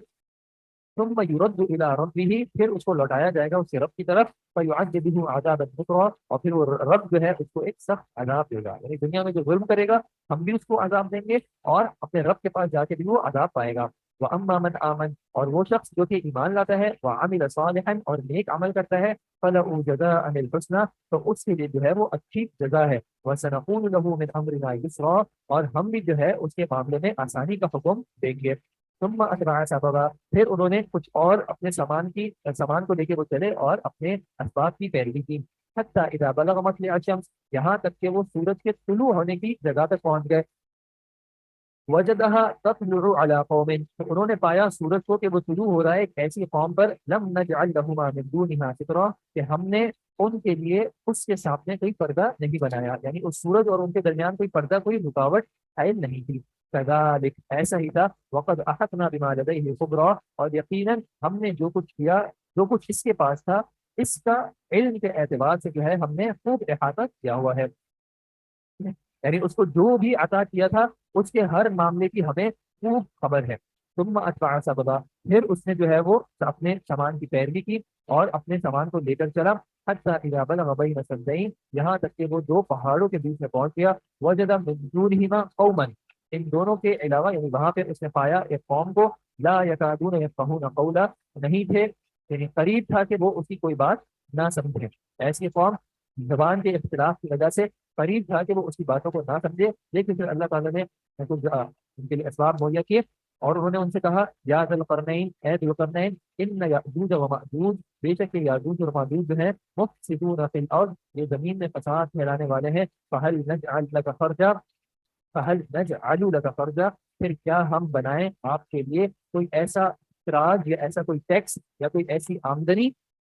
ثم يرد الى ربه، پھر اس کو لوٹایا جائے گا اس کے رب کی طرف، فيعذبه عذابا نكرا، اور پھر وہ رب جو ہے اس کو ایک سخت عذاب دے گا، یعنی دنیا میں جو ظلم کرے گا ہم بھی اس کو عذاب دیں گے، اور اپنے رب کے پاس جا کے بھی وہ عذاب پائے گا۔ واما من آمن، اور وہ شخص جو کہ ایمان لاتا ہے، وعمل صالحا، اور نیک عمل کرتا ہے، فله جزاء الحسنى، تو اس کے لیے جو ہے وہ اچھی جزا ہے، وسنقول له من امرنا يسرا، اور ہم بھی جو ہے اس کے معاملے میں آسانی کا حکم دیں گے۔ ثم اتبع سببا، پھر انہوں نے کچھ اور اپنے سامان کو لے کے وہ چلے اور اپنے اسباب کی پیروی کی، حتی اذا بلغ مطلع الشمس، یہاں تک کہ وہ سورج کے طلوع ہونے کی جگہ تک پہنچ گئے، وجدها تطلع على قوم، تو انہوں نے پایا سورج کو کہ وہ طلوع ہو رہا ہے ایک ایسی قوم پر، لم نجعل لهما من دونها سترا، کہ ہم نے ان کے لیے اس کے سامنے کوئی پردہ نہیں بنایا، یعنی اس سورج اور ان کے درمیان کوئی پردہ، کوئی رکاوٹ حائل نہیں تھی۔ كذلك، ایسا ہی تھا، وقد احطنا بما لديه خبرا، اور یقیناً ہم نے جو کچھ کیا، جو کچھ اس کے پاس تھا، اس کا علم کے اعتبار سے جو ہے ہم نے خوب احاطہ کیا ہوا ہے، یعنی اس کو جو بھی عطا کیا تھا اس کے ہر معاملے کی ہمیں خوب خبر ہے۔ ثم اتبع سببا، پھر اس نے جو ہے وہ اپنے سامان کی پیروی کی اور اپنے سامان کو لے کر چلا، حتی اذا بلغ بین سدین، یہاں تک کہ وہ دو پہاڑوں کے بیچ میں پہنچ گیا، وجد من دونہما قوما، ان دونوں کے علاوہ یعنی وہاں پہ اس نے پایا ایک قوم کو، لا یکادون یفقہون قولا، نہیں تھے یعنی قریب تھا کہ وہ اس کی کوئی بات نہ سمجھے، ایسی قوم زبان کے اختلاف کی وجہ سے قریب تھا کہ وہ اس کی باتوں کو نہ سمجھے، لیکن پھر اللہ تعالیٰ نے کچھ ان کے لیے اسباب مہیا کیے، اور انہوں نے ان سے کہا یا ذی القرنین، اے ذی القرنین، ان یاجوج و ماجوج، بے شک یہ یاجوج اور ماجوج جو ہیں، مفسدون فی الارض، یہ زمین میں فساد پھیلانے والے ہیں، فہل نجعل لک خرجا، فہل نجعل لک خرجا، پھر کیا ہم بنائیں آپ کے لیے کوئی ایسا اخراج یا ایسا کوئی ٹیکس یا کوئی ایسی آمدنی،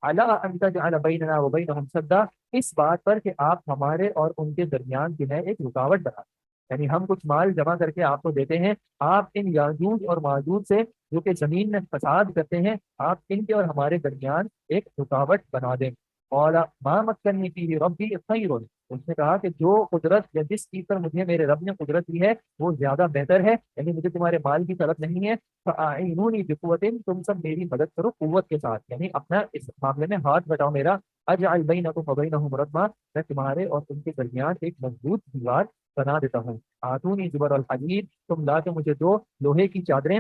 علی ان تجعل بیننا و بینہم سدا، اس بات پر کہ آپ ہمارے اور ان کے درمیان جو ہے ایک رکاوٹ بنا دیں، یعنی ہم کچھ مال جمع کر کے آپ کو دیتے ہیں، آپ ان یاجوج اور ماجوج سے جو کہ زمین میں فساد کرتے ہیں، آپ ان کے اور ہمارے درمیان ایک رکاوٹ بنا دیں۔ قال ما مکنی فیہ ربی خیر، اس نے کہا کہ جو قدرت یا جس چیز پر مجھے میرے رب نے قدرت دی ہے وہ زیادہ بہتر ہے، یعنی مجھے تمہارے مال کی طلب نہیں ہے، فاعینونی بقوت، تم سب میری مدد کرو قوت کے ساتھ، یعنی اپنا اس معاملے میں ہاتھ بٹاؤ میرا، اجعل بینکم وبینہم ردما، میں تمہارے اور ان کے درمیان ایک مضبوط دیوار بنا دیتا ہوں، آتونی زبر الحدید، تم لا کے مجھے دو لوہے کی چادریں،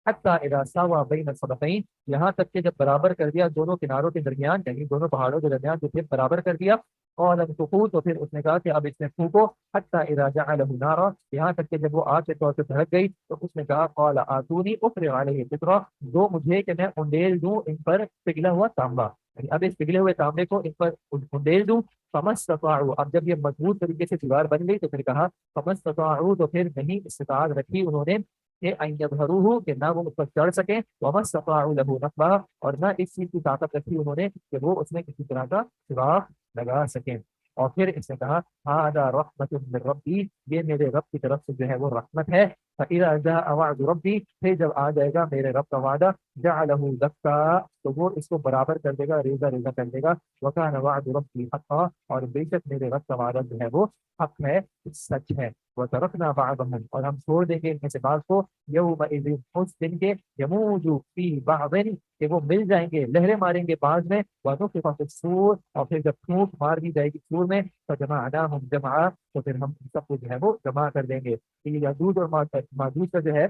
حتی اذا ساوا بین الصدفین، یہاں تک کہ جب برابر کر دیا دونوں کناروں کے درمیان، یعنی دونوں پہاڑوں کے درمیان جو پھر برابر کر دیا، قال انفخوا، تو پھر اس نے کہا کہ اب اس میں پھونکو، حتی اذا جعلہ نارا، یہاں تک کہ جب وہ آگ کے طور پہ بھڑک گئی، تو اس نے کہا قال آتونی افرغ علیہ قطرا، دو مجھے کہ میں انڈیل دوں ان پر پگھلا ہوا تانبا، یعنی اب اس پگھلے ہوئے تانبے کو ان پر انڈیل دوں، فما استطاعوا، اب جب یہ مضبوط طریقے سے دیوار بن گئی تو پھر کہا فما استطاعوا، تو پھر نہیں استطاعت رکھی انہوں نے، کہ ان یظہروہ کہ نہ وہ اس پر چڑھ سکیں وما استطاعوا لہ نقبہ اور نہ اس چیز کی طاقت رکھی انہوں نے کہ وہ اس میں کسی طرح کا سراغ لگا سکیں اور پھر اس نے کہا ھذا رحمت من ربی یہ میرے رب کی طرف سے جو ہے وہ رحمت ہے فَإِذَا جَاءَ وَعْدُ رَبِّي پھر جب آ جائے گا میرے رب کا وعدہ جَعَلَهُ دَكَّا تو وہ اس کو برابر کر دے گا ریزہ ریزہ کر دے گا وَكَانَ وَعْدُ رَبِّي حَقًّا اور بے شک میرے رب کا وعدہ جو ہے وہ حق ہے سچ ہے وَتَرَكْنَا بَعْضَهُمْ اور ہم چھوڑ دیں گے ان میں سے بعض کو يَوْمَئِذٍ اس دن کے يَمُوجُ فِي بَعْضٍ کہ وہ مل جائیں گے لہریں ماریں گے بعض میں وَنُفِخَ فِي الصُّورِ اور پھر جب پھونک مار دی جائے گی سور میں فَجَمَعْنَاهُمْ جَمْعًا تو پھر ہم سب کو جو ہے وہ جمع کر دیں گے یاجوج اور ماجوج کا جو ہے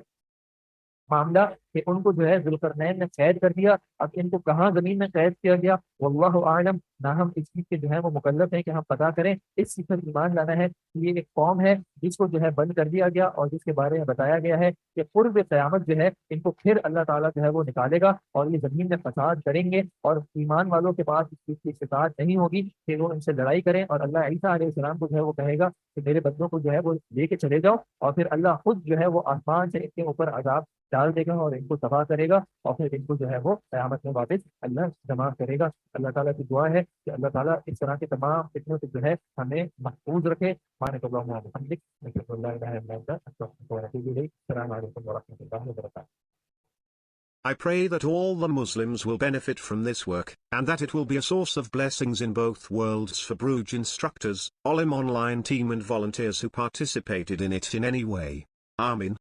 معاملہ کہ ان کو جو ہے ذوالقرنین نے قید کر دیا اب ان کو کہاں زمین میں قید کیا گیا واللہ اعلم نہ ہم اس چیز کے جو ہے وہ مکلف ہیں کہ ہم پتہ کریں اس چیز پر ایمان لانا ہے یہ ایک قوم ہے جس کو جو ہے بند کر دیا گیا اور جس کے بارے میں بتایا گیا ہے کہ قرب قیامت جو ہے ان کو پھر اللہ تعالیٰ جو ہے وہ نکالے گا اور یہ زمین میں فساد کریں گے اور ایمان والوں کے پاس اس چیز کی استطاعت نہیں ہوگی کہ وہ ان سے لڑائی کریں اور اللہ عیسیٰ علیہ السلام کو جو ہے وہ کہے گا کہ میرے بندوں کو جو ہے وہ لے کے چلے جاؤ اور پھر اللہ خود جو ہے وہ آسمان سے ان کے اوپر عذاب ڈال دے گا اور ان کو تباہ کرے گا اور پھر ان کو جو ہے وہ قیامت میں واپس اللہ جمع کرے گا اللہ تعالیٰ کی دعا ہے کہ اللہ تعالیٰ اس طرح کے تمام فتنوں سے جو ہے ہمیں محفوظ رکھے سبحانک اللہم و بحمدک اشہد ان لا الہ الا انت استغفرک واتوب الیک السلام علیکم ورحمۃ اللہ وبرکاتہ I pray that all the Muslims will benefit from this work, and that it will be a source of blessings in both worlds for Bruj instructors, Olim online team and volunteers who participated in it in any way. Amin.